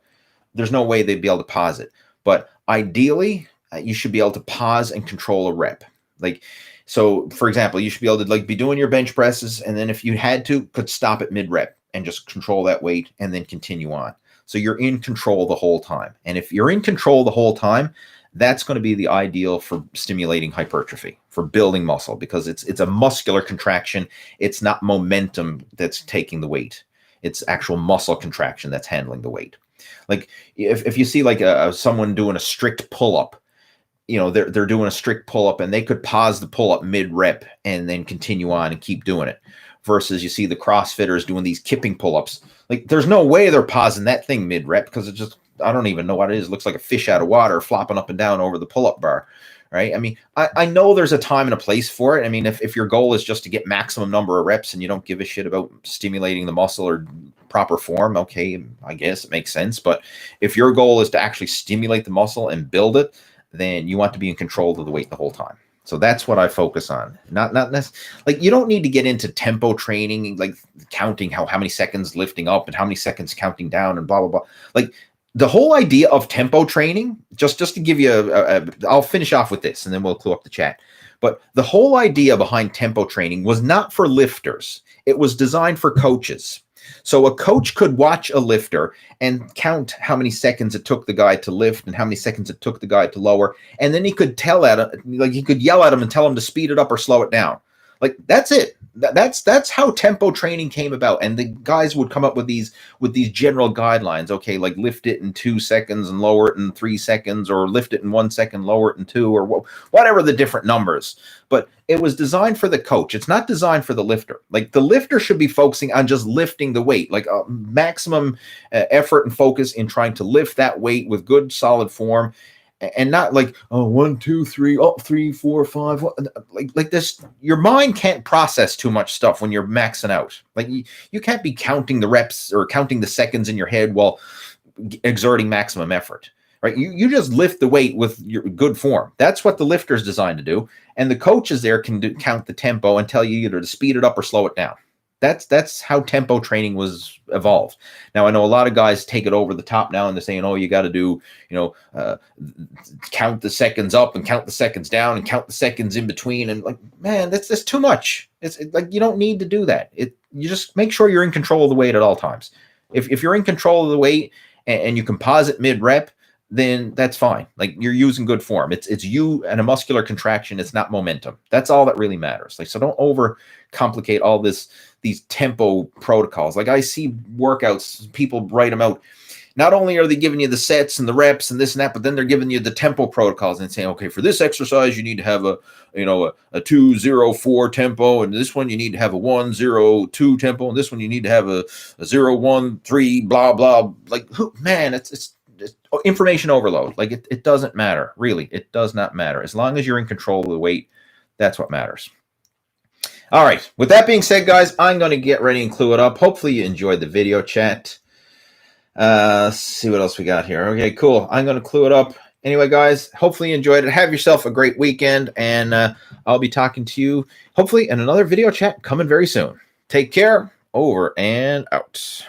Speaker 1: there's no way they'd be able to pause it. But ideally, you should be able to pause and control a rep. Like, so for example, you should be able to be doing your bench presses, and then if you had to, could stop at mid-rep and just control that weight and then continue on. So you're in control the whole time. And if you're in control the whole time, that's going to be the ideal for stimulating hypertrophy, for building muscle, because it's a muscular contraction. It's not momentum that's taking the weight. It's actual muscle contraction that's handling the weight. Like if you see like someone doing a strict pull-up, they're doing a strict pull-up and they could pause the pull-up mid-rep and then continue on and keep doing it. Versus you see the CrossFitters doing these kipping pull-ups. Like there's no way they're pausing that thing mid-rep because it just, I don't even know what it is. It looks like a fish out of water flopping up and down over the pull-up bar, right? I mean, I know there's a time and a place for it. I mean, if your goal is just to get maximum number of reps and you don't give a shit about stimulating the muscle or proper form, okay, I guess it makes sense. But if your goal is to actually stimulate the muscle and build it, then you want to be in control of the weight the whole time. So that's what I focus on. Not like you don't need to get into tempo training, like counting how many seconds lifting up and how many seconds counting down and blah, blah, blah. Like the whole idea of tempo training, just to give you I'll finish off with this and then we'll clue up the chat. But the whole idea behind tempo training was not for lifters. It was designed for coaches. So a coach could watch a lifter and count how many seconds it took the guy to lift and how many seconds it took the guy to lower. And then he could tell at him, like he could yell at him and tell him to speed it up or slow it down. Like that's it. That's how tempo training came about. And the guys would come up with these general guidelines. Okay, like lift it in 2 seconds and lower it in 3 seconds, or lift it in 1 second, lower it in 2, or whatever the different numbers. But it was designed for the coach. It's not designed for the lifter. Like the lifter should be focusing on just lifting the weight, like maximum effort and focus in trying to lift that weight with good solid form. And not like, oh, 1, 2, 3, 3, 4, 5, like this. Your mind can't process too much stuff when you're maxing out. Like you can't be counting the reps or counting the seconds in your head while exerting maximum effort, right? You just lift the weight with your good form. That's what the lifter is designed to do. And the coaches there can count the tempo and tell you either to speed it up or slow it down. That's how tempo training was evolved. Now, I know a lot of guys take it over the top now and they're saying, oh, you got to do, count the seconds up and count the seconds down and count the seconds in between. And like, man, that's too much. It's like, you don't need to do that. You just make sure you're in control of the weight at all times. If you're in control of the weight and you can pause it mid-rep, then that's fine. Like you're using good form. It's you and a muscular contraction. It's not momentum. That's all that really matters. Like, so don't overcomplicate all these tempo protocols. Like I see workouts, people write them out. Not only are they giving you the sets and the reps and this and that, but then they're giving you the tempo protocols and saying, okay, for this exercise, you need to have a 2-0-4 tempo. And this one, you need to have a 1-0-2 tempo. And this one, you need to have a 0-1-3, blah, blah. Like, man, it's information overload. Like it doesn't matter. Really, it does not matter. As long as you're in control of the weight, that's what matters. All right. With that being said, guys, I'm going to get ready and clue it up. Hopefully you enjoyed the video chat. Let's see what else we got here. Okay, cool. I'm going to clue it up. Anyway, guys, hopefully you enjoyed it. Have yourself a great weekend, and I'll be talking to you hopefully in another video chat coming very soon. Take care. Over and out.